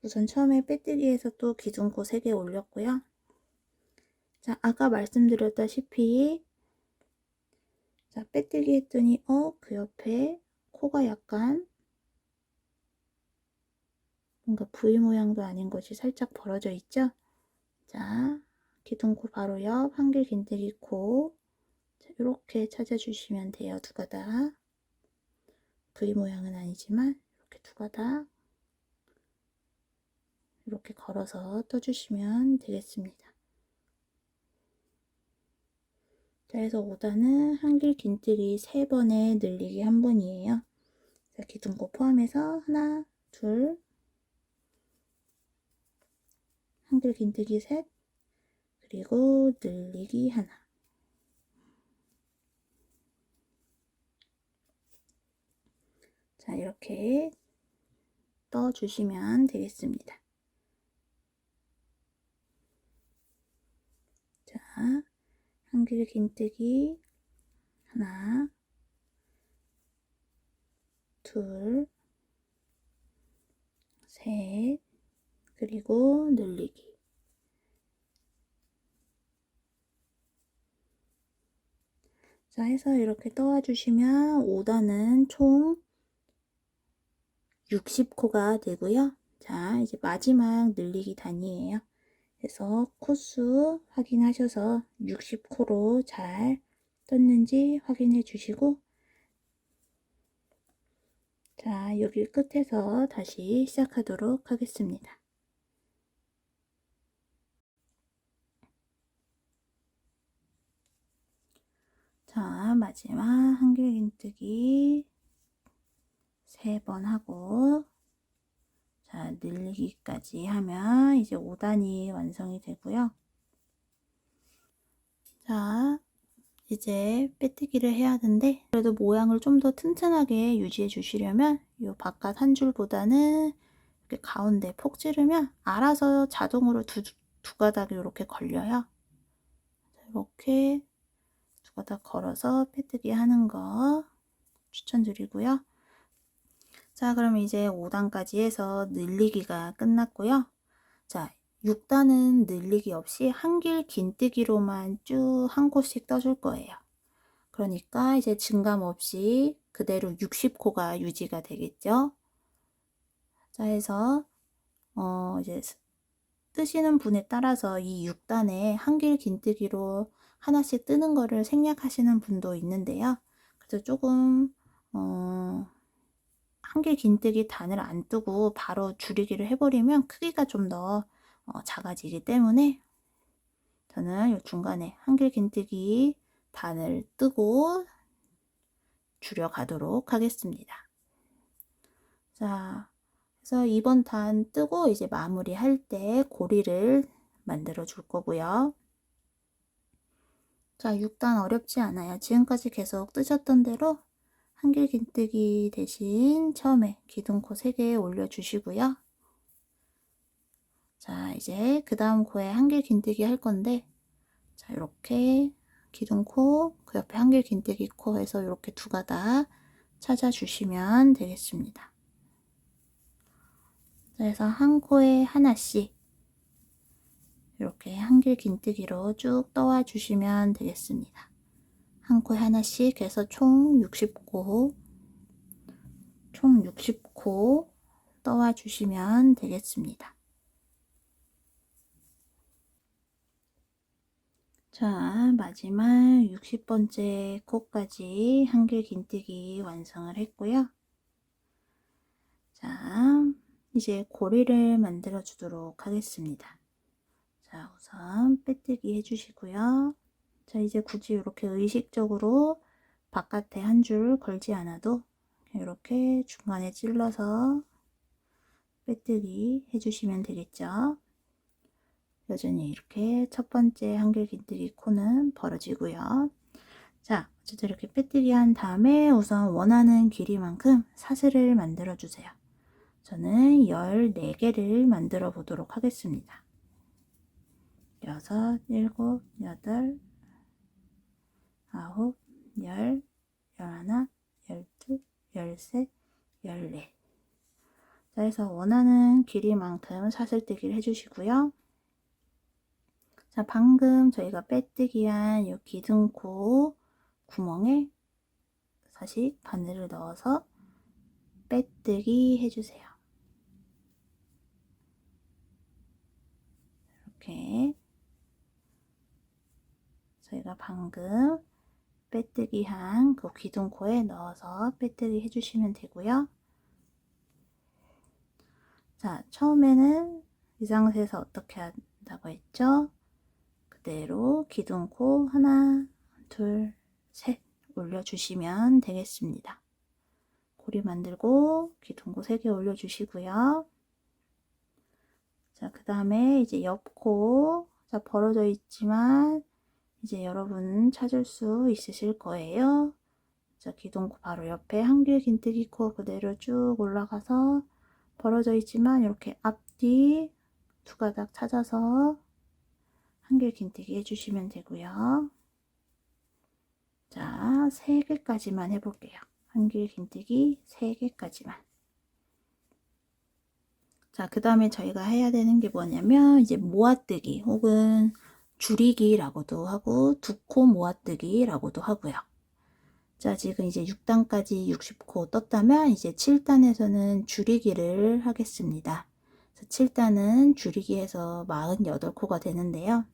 우선 처음에 빼뜨기해서 또 기존코 3개 올렸고요. 자, 아까 말씀드렸다시피, 자, 빼뜨기 했더니 그 옆에 코가 약간 뭔가 V 모양도 아닌 것이 살짝 벌어져 있죠? 자, 기둥코 바로 옆 한길 긴뜨기 코, 자, 이렇게 찾아주시면 돼요. 2가닥. V 모양은 아니지만 이렇게 2가닥 이렇게 걸어서 떠주시면 되겠습니다. 자, 그래서 5단은 한길 긴뜨기 3번에 늘리기 1번이에요. 자, 기둥코 포함해서 하나, 둘, 한길 긴뜨기 셋, 그리고 늘리기 하나. 자, 이렇게 떠주시면 되겠습니다. 자, 한길 긴뜨기 하나, 둘, 셋, 그리고 늘리기. 자, 해서 이렇게 떠와주시면 5단은 총 60코가 되고요. 자, 이제 마지막 늘리기 단위예요. 그래서 코수 확인하셔서 60코로 잘 떴는지 확인해 주시고, 자, 여기 끝에서 다시 시작하도록 하겠습니다. 자, 마지막 한길 긴뜨기 3번 하고, 자, 늘리기까지 하면 이제 5단이 완성이 되고요. 자, 이제 빼뜨기를 해야 하는데, 그래도 모양을 좀 더 튼튼하게 유지해 주시려면 이 바깥 한 줄보다는 이렇게 가운데 폭 찌르면 알아서 자동으로 두 가닥이 이렇게 걸려요. 이렇게 두 가닥 걸어서 빼뜨기 하는 거 추천드리고요. 자, 그럼 이제 5단까지 해서 늘리기가 끝났고요. 자, 6단은 늘리기 없이 한길 긴뜨기로만 쭉 한 코씩 떠줄 거예요. 그러니까 이제 증감 없이 그대로 60코가 유지가 되겠죠. 자, 해서 이제 뜨시는 분에 따라서 이 6단에 한길 긴뜨기로 하나씩 뜨는 거를 생략하시는 분도 있는데요. 그래서 조금 한길 긴뜨기 단을 안 뜨고 바로 줄이기를 해버리면 크기가 좀 더 작아지기 때문에 저는 이 중간에 한길 긴뜨기 단을 뜨고 줄여가도록 하겠습니다. 자, 그래서 이번 단 뜨고 이제 마무리 할 때 고리를 만들어 줄 거고요. 자, 6단 어렵지 않아요. 지금까지 계속 뜨셨던 대로 한길 긴뜨기 대신 처음에 기둥코 3개 올려 주시고요. 자, 이제 그 다음 코에 한길 긴뜨기 할 건데, 자, 이렇게 기둥코 그 옆에 한길 긴뜨기 코 해서 이렇게 두 가닥 찾아 주시면 되겠습니다. 그래서 한 코에 하나씩 이렇게 한길 긴뜨기로 쭉 떠와 주시면 되겠습니다. 한 코에 하나씩 해서 총 60코 떠와 주시면 되겠습니다. 자, 마지막 60번째 코까지 한길 긴뜨기 완성을 했고요. 자, 이제 고리를 만들어 주도록 하겠습니다. 자, 우선 빼뜨기 해주시고요. 자, 이제 굳이 이렇게 의식적으로 바깥에 한 줄 걸지 않아도 이렇게 중간에 찔러서 빼뜨기 해주시면 되겠죠. 여전히 이렇게 첫 번째 한길 긴뜨기 코는 벌어지고요. 자, 어쨌든 이렇게 빼뜨기 한 다음에 우선 원하는 길이만큼 사슬을 만들어 주세요. 저는 14개를 만들어 보도록 하겠습니다. 6, 7, 8, 9, 10, 11, 12, 13, 14. 자, 해서 원하는 길이만큼 사슬뜨기를 해주시고요. 자, 방금 저희가 빼뜨기한 이 기둥코 구멍에 다시 바늘을 넣어서 빼뜨기 해주세요. 이렇게 저희가 방금 빼뜨기 한 그 기둥코에 넣어서 빼뜨기 해주시면 되고요. 자, 처음에는 이 상태에서 어떻게 한다고 했죠? 그대로 기둥코 하나, 둘, 셋 올려주시면 되겠습니다. 고리 만들고 기둥고 3개 올려주시고요. 자, 그 다음에 이제 옆코, 자, 벌어져 있지만 이제 여러분 찾을 수 있으실 거예요. 자, 기둥코 바로 옆에 한길 긴뜨기 코 그대로 쭉 올라가서 벌어져 있지만 이렇게 앞뒤 2가닥 찾아서 한길 긴뜨기 해주시면 되고요. 자, 3개까지만 해볼게요. 한길 긴뜨기 3개까지만. 자, 그 다음에 저희가 해야 되는 게 뭐냐면 이제 모아뜨기 혹은 줄이기라고도 하고 2코 모아뜨기라고도 하고요. 자, 지금 이제 6단까지 60코 떴다면 이제 7단에서는 줄이기를 하겠습니다. 7단은 줄이기 해서 48코가 되는데요.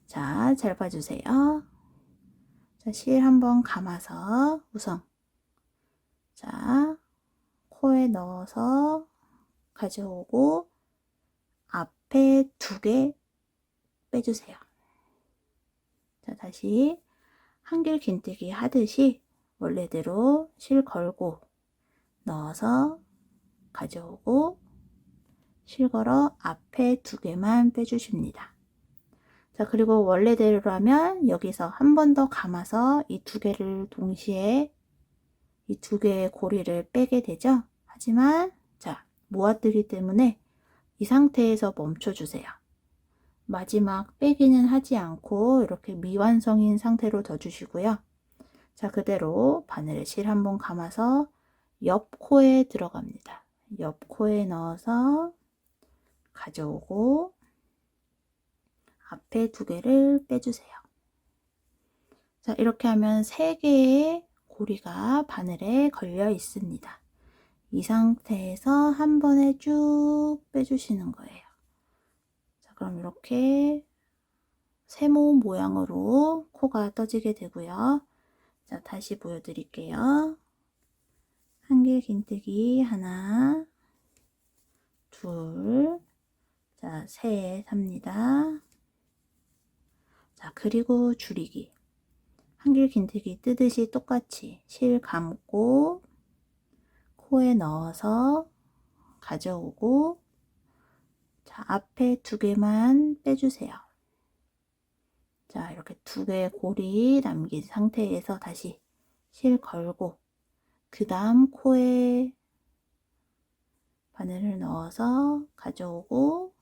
자, 잘 봐주세요. 자, 실 한번 감아서 우선 자, 코에 넣어서 가져오고 앞에 2개 빼주세요. 자, 다시 한길 긴뜨기 하듯이 원래대로 실 걸고 넣어서 가져오고 실 걸어 앞에 2개만 빼주십니다. 자, 그리고 원래대로라면 여기서 한 번 더 감아서 이 2개를 동시에 이 2개의 고리를 빼게 되죠. 하지만 자, 모아뜨기 때문에 이 상태에서 멈춰주세요. 마지막 빼기는 하지 않고 이렇게 미완성인 상태로 둬주시고요. 자, 그대로 바늘에 실 한번 감아서 옆 코에 들어갑니다. 옆 코에 넣어서 가져오고 앞에 2개를 빼주세요. 자, 이렇게 하면 3개의 고리가 바늘에 걸려 있습니다. 이 상태에서 한 번에 쭉 빼주시는 거예요. 자, 그럼 이렇게 세모 모양으로 코가 떠지게 되고요. 자, 다시 보여드릴게요. 한길 긴뜨기 하나, 둘, 자, 셋 합니다. 자, 그리고 줄이기. 한길 긴뜨기 뜨듯이 똑같이 실 감고 코에 넣어서 가져오고 자, 앞에 2개만 빼주세요. 자, 이렇게 2개의 고리 남긴 상태에서 다시 실 걸고 그 다음 코에 바늘을 넣어서 가져오고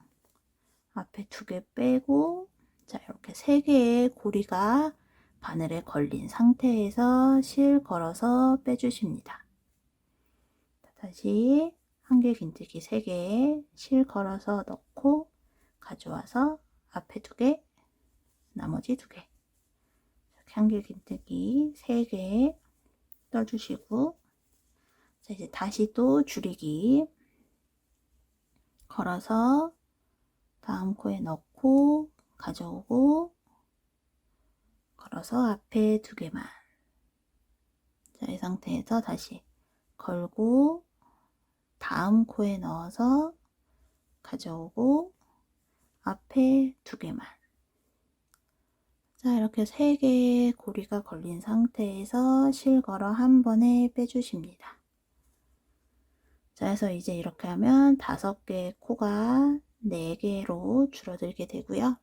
앞에 2개 빼고 자, 이렇게 3개의 고리가 바늘에 걸린 상태에서 실 걸어서 빼주십니다. 다시 한길 긴뜨기 3개 실 걸어서 넣고 가져와서 앞에 2개 나머지 2개 이렇게 한길 긴뜨기 3개 떠주시고 자, 이제 다시 또 줄이기 걸어서 다음 코에 넣고 가져오고 걸어서 앞에 2개만 자, 이 상태에서 다시 걸고 다음 코에 넣어서 가져오고 앞에 2개만 자, 이렇게 3개의 고리가 걸린 상태에서 실 걸어 한 번에 빼주십니다. 자, 그래서 이제 이렇게 하면 5개의 코가 4개로 줄어들게 되고요.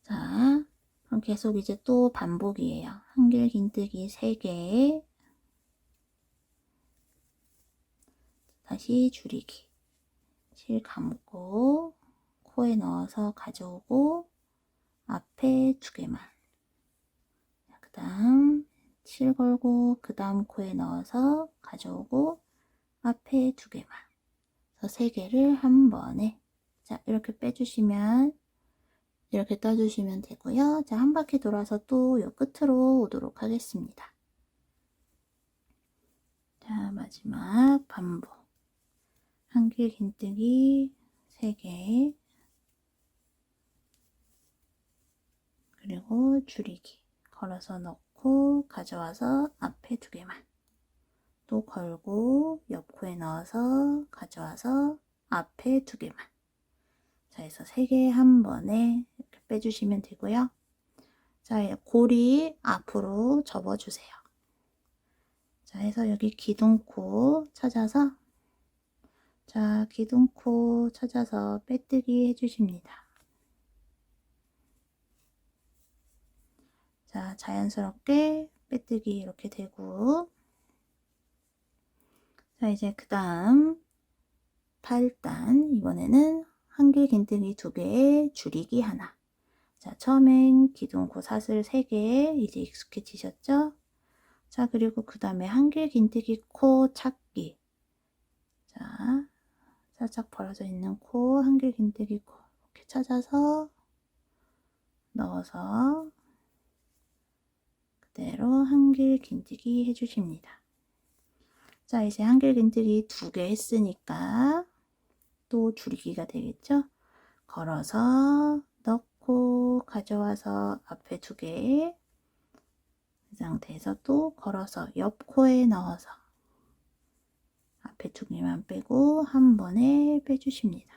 자, 그럼 계속 이제 또 반복이에요. 한길 긴뜨기 3개 다시 줄이기 실 감고 코에 넣어서 가져오고 앞에 2개만 그 다음 실 걸고 그 다음 코에 넣어서 가져오고 앞에 2개만 그래서 3개를 한 번에 자, 이렇게 빼주시면 이렇게 떠주시면 되고요. 자, 한 바퀴 돌아서 또 요 끝으로 오도록 하겠습니다. 자, 마지막 반복 한길 긴뜨기 3개 그리고 줄이기 걸어서 넣고 가져와서 앞에 2개만 또 걸고 옆코에 넣어서 가져와서 앞에 2개만 자, 해서 3개 한 번에 이렇게 빼주시면 되고요. 자, 고리 앞으로 접어주세요. 자, 해서 여기 기둥코 찾아서, 자, 기둥코 찾아서 빼뜨기 해주십니다. 자, 자연스럽게 빼뜨기 이렇게 되고, 자, 이제 그 다음 8단, 이번에는 한길 긴뜨기 2개에 줄이기 하나. 자, 처음엔 기둥코 사슬 3개 이제 익숙해지셨죠? 자, 그리고 그 다음에 한길 긴뜨기 코 찾기. 자, 살짝 벌어져 있는 코, 한길 긴뜨기 코 이렇게 찾아서 넣어서 그대로 한길 긴뜨기 해주십니다. 자, 이제 한길 긴뜨기 2개 했으니까 또 줄이기가 되겠죠? 걸어서 넣고 가져와서 앞에 2개, 이 상태에서 또 걸어서 옆 코에 넣어서 앞에 2개만 빼고 한 번에 빼주십니다.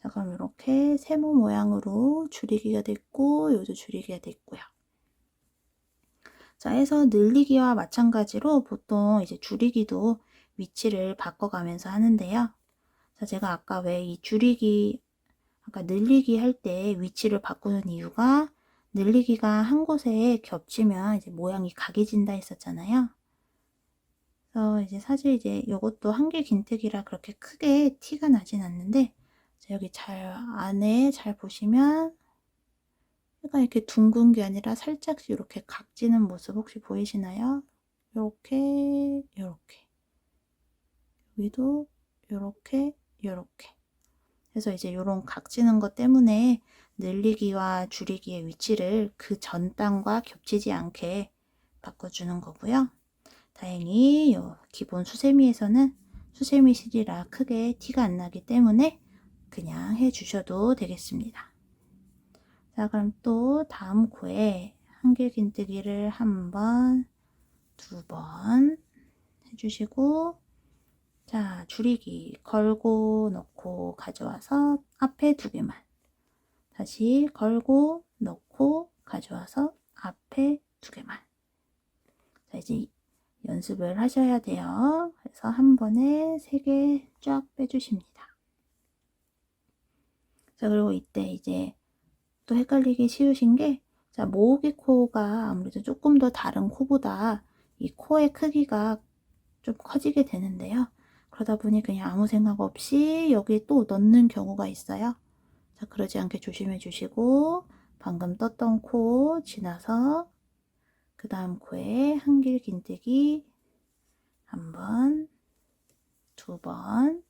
자, 그럼 이렇게 세모 모양으로 줄이기가 됐고, 요도 줄이기가 됐고요. 자, 해서 늘리기와 마찬가지로 보통 이제 줄이기도 위치를 바꿔가면서 하는데요. 자, 제가 아까 왜 이 줄이기, 아까 늘리기 할 때 위치를 바꾸는 이유가 늘리기가 한 곳에 겹치면 이제 모양이 각이진다 했었잖아요. 그래서 이제 사실 이제 이것도 한길 긴뜨기라 그렇게 크게 티가 나진 않는데, 자, 여기 안에 잘 보시면 약간 이렇게 둥근 게 아니라 살짝씩 이렇게 각지는 모습 혹시 보이시나요? 요렇게, 요렇게. 여기도 요렇게, 요렇게. 그래서 이제 요런 각지는 것 때문에 늘리기와 줄이기의 위치를 그 전 땅과 겹치지 않게 바꿔주는 거고요. 다행히 요 기본 수세미에서는 수세미 실이라 크게 티가 안 나기 때문에 그냥 해주셔도 되겠습니다. 자, 그럼 또 다음 코에 한길 긴뜨기를 1번, 2번 해주시고, 자, 줄이기 걸고 넣고 가져와서 앞에 2개만, 다시 걸고 넣고 가져와서 앞에 2개만. 자, 이제 연습을 하셔야 돼요. 그래서 한 번에 3개 쫙 빼주십니다. 자, 그리고 이때 이제 또 헷갈리기 쉬우신 게, 자, 모으기 코가 아무래도 조금 더 다른 코보다 이 코의 크기가 좀 커지게 되는데요. 그러다 보니 그냥 아무 생각 없이 여기 또 넣는 경우가 있어요. 자, 그러지 않게 조심해 주시고, 방금 떴던 코 지나서 그 다음 코에 한길 긴뜨기 1번, 2번,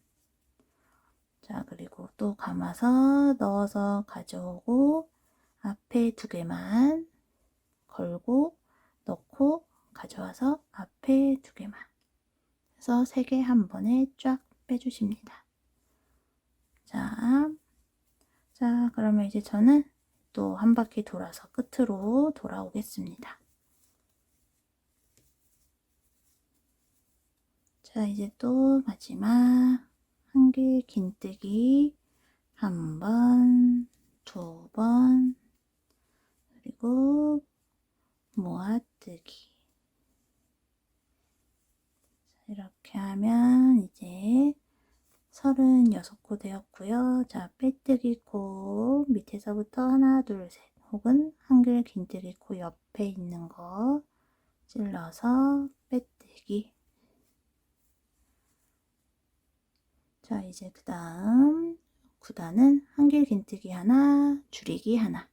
자, 그리고 또 감아서 넣어서 가져오고 앞에 2개만 걸고 넣고 가져와서 앞에 2개만 해서 3개 한 번에 쫙 빼주십니다. 자, 그러면 이제 저는 또 한 바퀴 돌아서 끝으로 돌아오겠습니다. 자, 이제 또 마지막 한길 긴뜨기 1번, 2번, 그리고 모아뜨기. 이렇게 하면 이제 36코 되었고요. 자, 빼뜨기 코 밑에서부터 하나, 둘, 셋, 혹은 한길 긴뜨기 코 옆에 있는 거 찔러서 빼뜨기. 자, 이제 그 다음 9단은 한길 긴뜨기 하나, 줄이기 하나.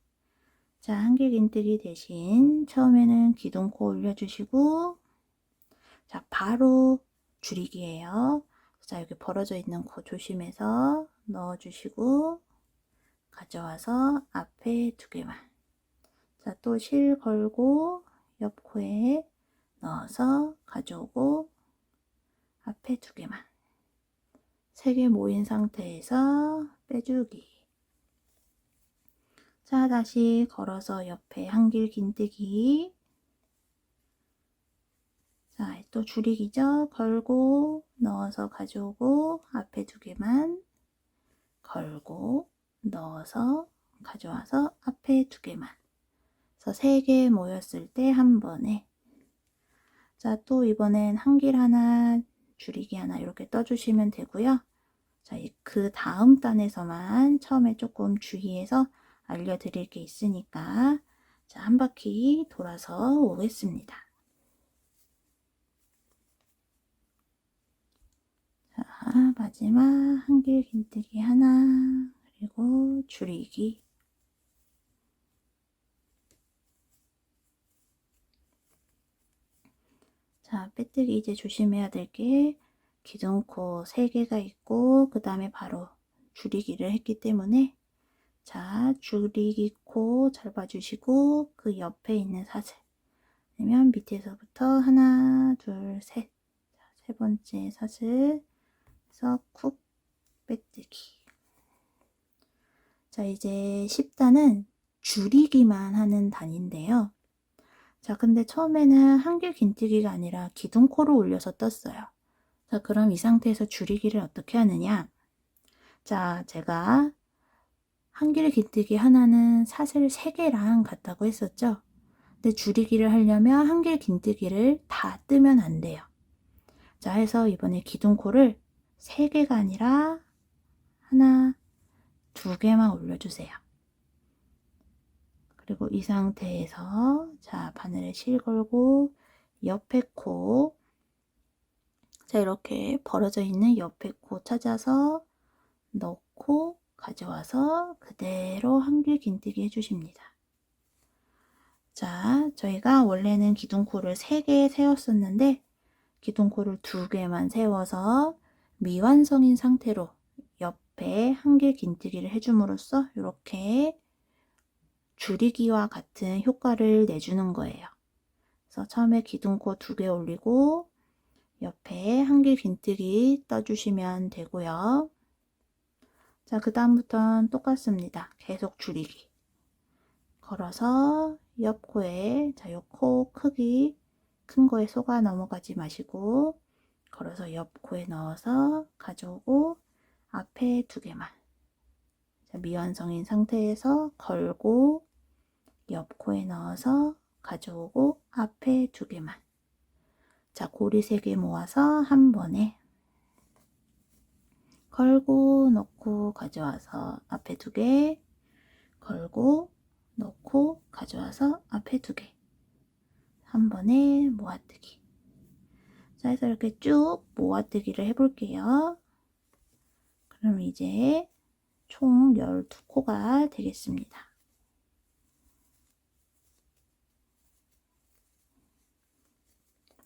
자, 한길 긴뜨기 대신 처음에는 기둥코 올려주시고, 자, 바로 줄이기예요. 자, 여기 벌어져 있는 코 조심해서 넣어주시고, 가져와서 앞에 2개만. 자, 또 실 걸고 옆 코에 넣어서 가져오고 앞에 2개만. 3개 모인 상태에서 빼주기. 자, 다시 걸어서 옆에 한길 긴뜨기. 자, 또 줄이기죠. 걸고 넣어서 가져오고 앞에 2개만 걸고 넣어서 가져와서 앞에 2개만. 그래서 3개 모였을 때 한 번에. 자, 또 이번엔 한길 하나, 줄이기 하나 이렇게 떠주시면 되고요. 자, 그 다음 단에서만 처음에 조금 주의해서 알려드릴 게 있으니까 자, 한 바퀴 돌아서 오겠습니다. 자, 마지막 한길 긴뜨기 하나, 그리고 줄이기. 자, 빼뜨기 이제 조심해야 될 게 기둥코 3개가 있고 그 다음에 바로 줄이기를 했기 때문에 자, 줄이기 코 잘 봐주시고 그 옆에 있는 사슬 아니면 밑에서부터 하나, 둘, 셋. 자, 3번째 사슬에서 쿡 빼뜨기. 자, 이제 10단은 줄이기만 하는 단인데요. 자, 근데 처음에는 한길 긴뜨기가 아니라 기둥코를 올려서 떴어요. 자, 그럼 이 상태에서 줄이기를 어떻게 하느냐? 자, 제가 한길 긴뜨기 하나는 사슬 3개랑 같다고 했었죠? 근데 줄이기를 하려면 한길 긴뜨기를 다 뜨면 안 돼요. 자, 해서 이번에 기둥코를 3개가 아니라 하나, 2개만 올려주세요. 그리고 이 상태에서 자, 바늘에 실 걸고 옆에 코, 자, 이렇게 벌어져 있는 옆에 코 찾아서 넣고 가져와서 그대로 한길 긴뜨기 해주십니다. 자, 저희가 원래는 기둥코를 3개 세웠었는데 기둥코를 2개만 세워서 미완성인 상태로 옆에 한길 긴뜨기를 해줌으로써 이렇게 줄이기와 같은 효과를 내주는 거예요. 그래서 처음에 기둥코 2개 올리고 옆에 한길 긴뜨기 떠주시면 되고요. 자, 그 다음부터는 똑같습니다. 계속 줄이기. 걸어서 옆 코에, 자, 요 코 크기 큰 거에 속아 넘어가지 마시고 걸어서 옆 코에 넣어서 가져오고 앞에 2개만. 자, 미완성인 상태에서 걸고 옆 코에 넣어서 가져오고 앞에 2개만. 자, 고리 3개 모아서 한 번에 걸고 넣고 가져와서 앞에 2개, 걸고 넣고 가져와서 앞에 2개, 한 번에 모아뜨기. 자, 해서 이렇게 쭉 모아뜨기를 해볼게요. 그럼 이제 총 12코가 되겠습니다.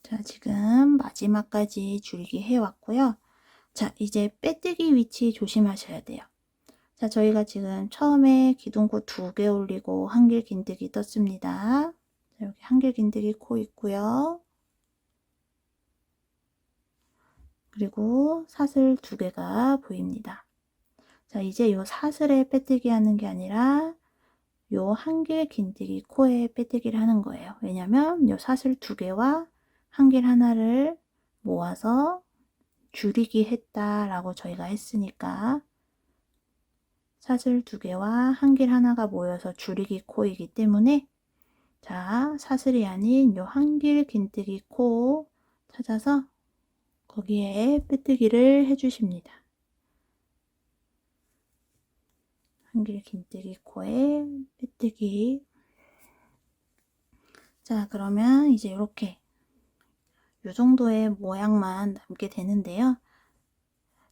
자, 지금 마지막까지 줄기 해왔고요. 자, 이제 빼뜨기 위치 조심하셔야 돼요. 자, 저희가 지금 처음에 기둥코 2개 올리고 한길 긴뜨기 떴습니다. 자, 여기 한길 긴뜨기 코 있고요. 그리고 사슬 2개가 보입니다. 자, 이제 요 사슬에 빼뜨기 하는 게 아니라 요 한길 긴뜨기 코에 빼뜨기를 하는 거예요. 왜냐면 요 사슬 2개와 한길 하나를 모아서 줄이기 했다라고 저희가 했으니까 사슬 2개와 한길 하나가 모여서 줄이기 코이기 때문에 자, 사슬이 아닌 요 한길 긴뜨기 코 찾아서 거기에 빼뜨기를 해주십니다. 한길 긴뜨기 코에 빼뜨기. 자, 그러면 이제 이렇게 요 정도의 모양만 남게 되는데요.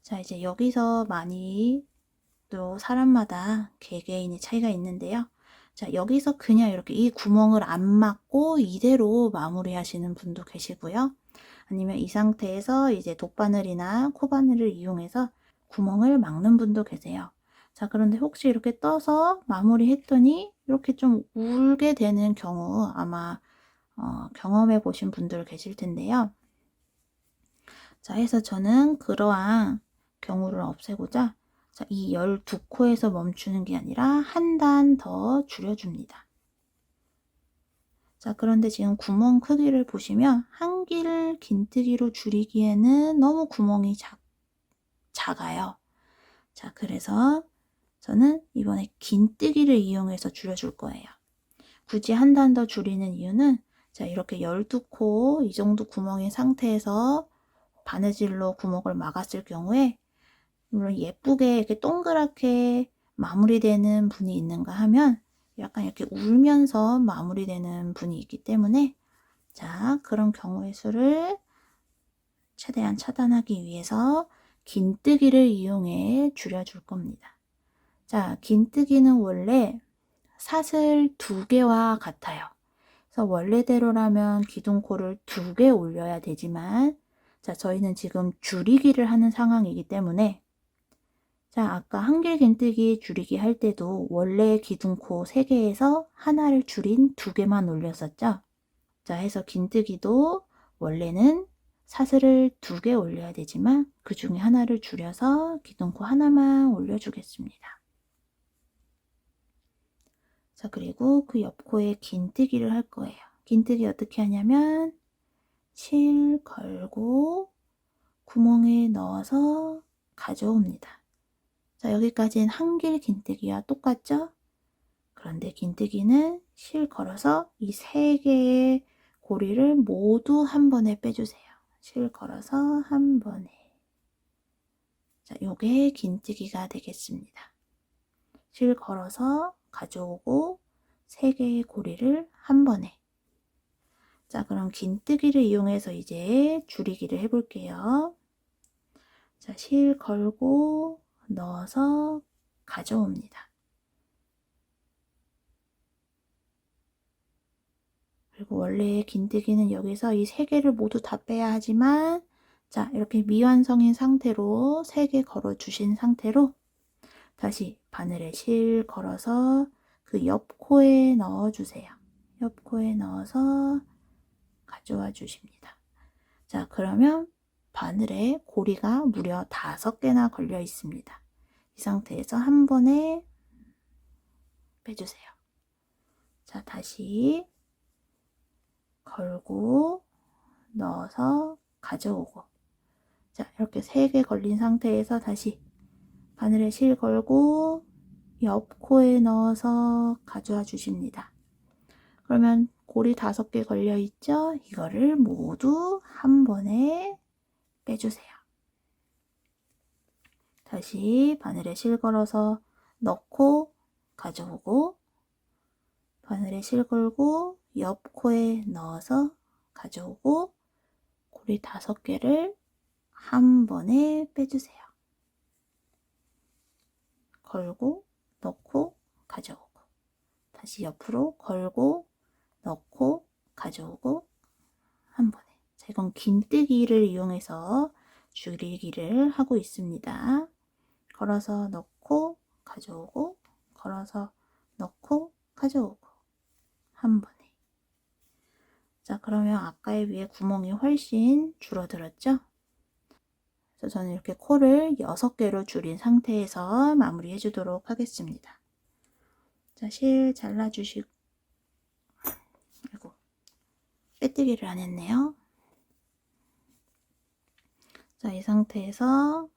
자, 이제 여기서 많이 또 사람마다 개개인의 차이가 있는데요. 자, 여기서 그냥 이렇게 이 구멍을 안 막고 이대로 마무리 하시는 분도 계시고요. 아니면 이 상태에서 이제 돗바늘이나 코바늘을 이용해서 구멍을 막는 분도 계세요. 자, 그런데 혹시 이렇게 떠서 마무리 했더니 이렇게 좀 울게 되는 경우 아마 경험해 보신 분들 계실 텐데요. 자, 해서 저는 그러한 경우를 없애고자 자, 이 12코에서 멈추는 게 아니라 한 단 더 줄여줍니다. 자, 그런데 지금 구멍 크기를 보시면 한길 긴뜨기로 줄이기에는 너무 구멍이 작아요. 자, 그래서 저는 이번에 긴뜨기를 이용해서 줄여줄 거예요. 굳이 한 단 더 줄이는 이유는 자, 이렇게 12코 이 정도 구멍인 상태에서 바느질로 구멍을 막았을 경우에 물론 예쁘게 이렇게 동그랗게 마무리되는 분이 있는가 하면 약간 이렇게 울면서 마무리되는 분이 있기 때문에 자, 그런 경우의 수를 최대한 차단하기 위해서 긴뜨기를 이용해 줄여줄 겁니다. 자, 긴뜨기는 원래 사슬 2개와 같아요. 그래서 원래대로라면 기둥코를 2개 올려야 되지만 자, 저희는 지금 줄이기를 하는 상황이기 때문에 자, 아까 한길 긴뜨기 줄이기 할 때도 원래 기둥코 3개에서 하나를 줄인 2개만 올렸었죠. 자, 해서 긴뜨기도 원래는 사슬을 2개 올려야 되지만 그 중에 하나를 줄여서 기둥코 하나만 올려주겠습니다. 자, 그리고 그 옆코에 긴뜨기를 할 거예요. 긴뜨기 어떻게 하냐면 실 걸고 구멍에 넣어서 가져옵니다. 자, 여기까지는 한길 긴뜨기와 똑같죠? 그런데 긴뜨기는 실 걸어서 이 3개의 고리를 모두 한 번에 빼주세요. 실 걸어서 한 번에. 자, 요게 긴뜨기가 되겠습니다. 실 걸어서 가져오고 3개의 고리를 한 번에. 자, 그럼 긴뜨기를 이용해서 이제 줄이기를 해볼게요. 자, 실 걸고 넣어서 가져옵니다. 그리고 원래 긴뜨기는 여기서 이 3개를 모두 다 빼야 하지만 자, 이렇게 미완성인 상태로 3개 걸어 주신 상태로 다시 바늘에 실 걸어서 그 옆 코에 넣어 주세요. 옆 코에 넣어서 가져와 주십니다. 자, 그러면 바늘에 고리가 무려 5개나 걸려 있습니다. 이 상태에서 한 번에 빼주세요. 자, 다시 걸고 넣어서 가져오고 자, 이렇게 3개 걸린 상태에서 다시 바늘에 실 걸고 옆 코에 넣어서 가져와 주십니다. 그러면 고리 5개 걸려 있죠? 이거를 모두 한 번에 빼주세요. 다시 바늘에 실 걸어서 넣고 가져오고 바늘에 실 걸고 옆 코에 넣어서 가져오고 고리 5개를 한 번에 빼주세요. 걸고 넣고 가져오고 다시 옆으로 걸고 넣고 가져오고 한 번에. 자, 이건 긴뜨기를 이용해서 줄이기를 하고 있습니다. 걸어서 넣고 가져오고 걸어서 넣고 가져오고 한 번에. 자, 그러면 아까에 비해 구멍이 훨씬 줄어들었죠? 그래서 저는 이렇게 코를 6개로 줄인 상태에서 마무리해 주도록 하겠습니다. 자, 실 잘라주시고 아이고, 빼뜨기를 안 했네요. 자, 이 상태에서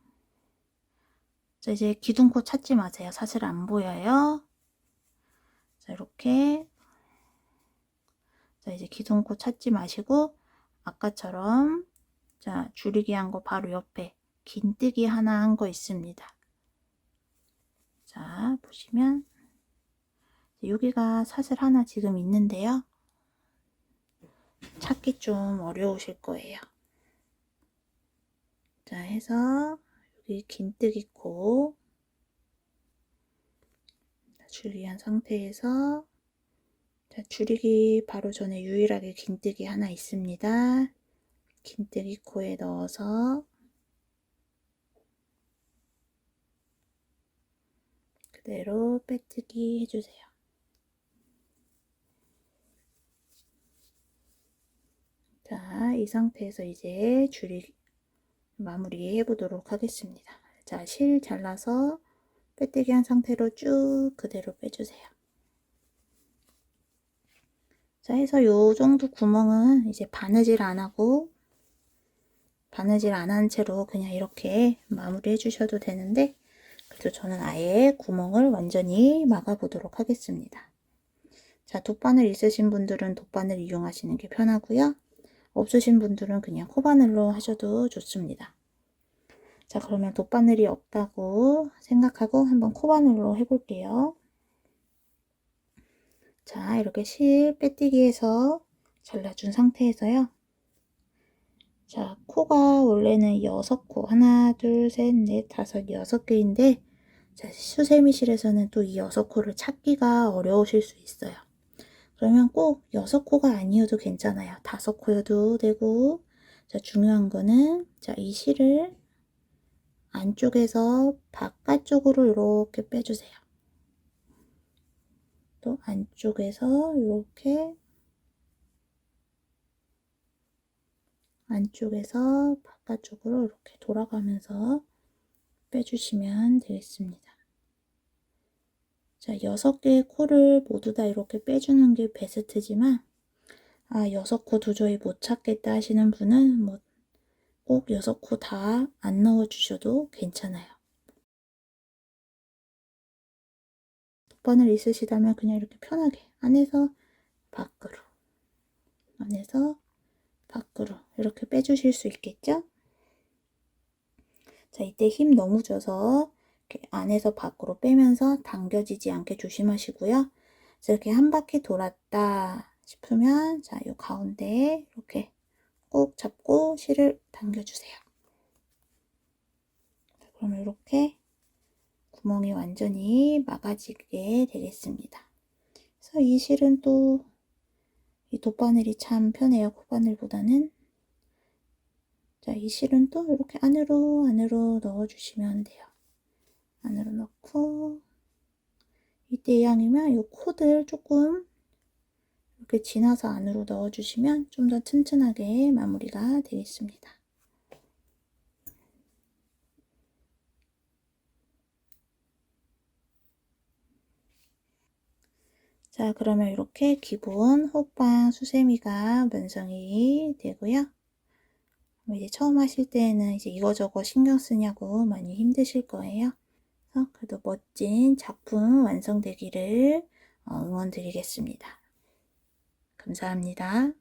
자, 이제 기둥코 찾지 마세요. 사실 안 보여요. 자, 이렇게 자, 이제 기둥코 찾지 마시고 아까처럼 자, 줄이기 한 거 바로 옆에 긴뜨기 하나 한 거 있습니다. 자, 보시면 여기가 사슬 하나 지금 있는데요. 찾기 좀 어려우실 거예요. 자, 해서 여기 긴뜨기 코 줄이한 상태에서 자, 줄이기 바로 전에 유일하게 긴뜨기 하나 있습니다. 긴뜨기 코에 넣어서 그대로 빼뜨기 해주세요. 자, 이 상태에서 이제 줄이기 마무리 해보도록 하겠습니다. 자, 실 잘라서 빼뜨기 한 상태로 쭉 그대로 빼주세요. 자, 해서 요 정도 구멍은 이제 바느질 안 하고 바느질 안 한 채로 그냥 이렇게 마무리 해주셔도 되는데 그래도 저는 아예 구멍을 완전히 막아 보도록 하겠습니다. 자, 돗바늘 있으신 분들은 돗바늘 이용하시는 게 편하고요. 없으신 분들은 그냥 코바늘로 하셔도 좋습니다. 자, 그러면 돗바늘이 없다고 생각하고 한번 코바늘로 해볼게요. 자, 이렇게 실 빼뜨기해서 잘라준 상태에서요. 자, 코가 원래는 6코, 하나, 둘, 셋, 넷, 다섯, 6개인데, 자, 수세미실에서는 또 이 6코를 찾기가 어려우실 수 있어요. 그러면 꼭 6코가 아니어도 괜찮아요. 5코여도 되고, 자, 중요한 거는, 자, 이 실을 안쪽에서 바깥쪽으로 이렇게 빼주세요. 또 안쪽에서 이렇게 안쪽에서 바깥쪽으로 이렇게 돌아가면서 빼주시면 되겠습니다. 자, 6개의 코를 모두 다 이렇게 빼주는 게 베스트지만 6코 도저히 못 찾겠다 하시는 분은 뭐 꼭 6코 다 안 넣어주셔도 괜찮아요. 돗바늘 있으시다면 그냥 이렇게 편하게 안에서 밖으로 안에서 밖으로 이렇게 빼주실 수 있겠죠? 자, 이때 힘 너무 줘서 이렇게 안에서 밖으로 빼면서 당겨지지 않게 조심하시고요. 그래서 이렇게 한 바퀴 돌았다 싶으면 자, 이 가운데 이렇게 꼭 잡고 실을 당겨주세요. 그러면 이렇게 구멍이 완전히 막아지게 되겠습니다. 그래서 이 실은 또 이 돗바늘이 참 편해요. 코바늘보다는. 자, 이 실은 또 이렇게 안으로 넣어주시면 돼요. 안으로 넣고 이때 이왕이면 이 코들 조금 이렇게 지나서 안으로 넣어주시면 좀 더 튼튼하게 마무리가 되겠습니다. 자, 그러면 이렇게 기본 호빵 수세미가 완성이 되고요. 이제 처음 하실 때는 이제 이거저거 신경 쓰냐고 많이 힘드실 거예요. 그래도 멋진 작품 완성되기를 응원드리겠습니다. 감사합니다.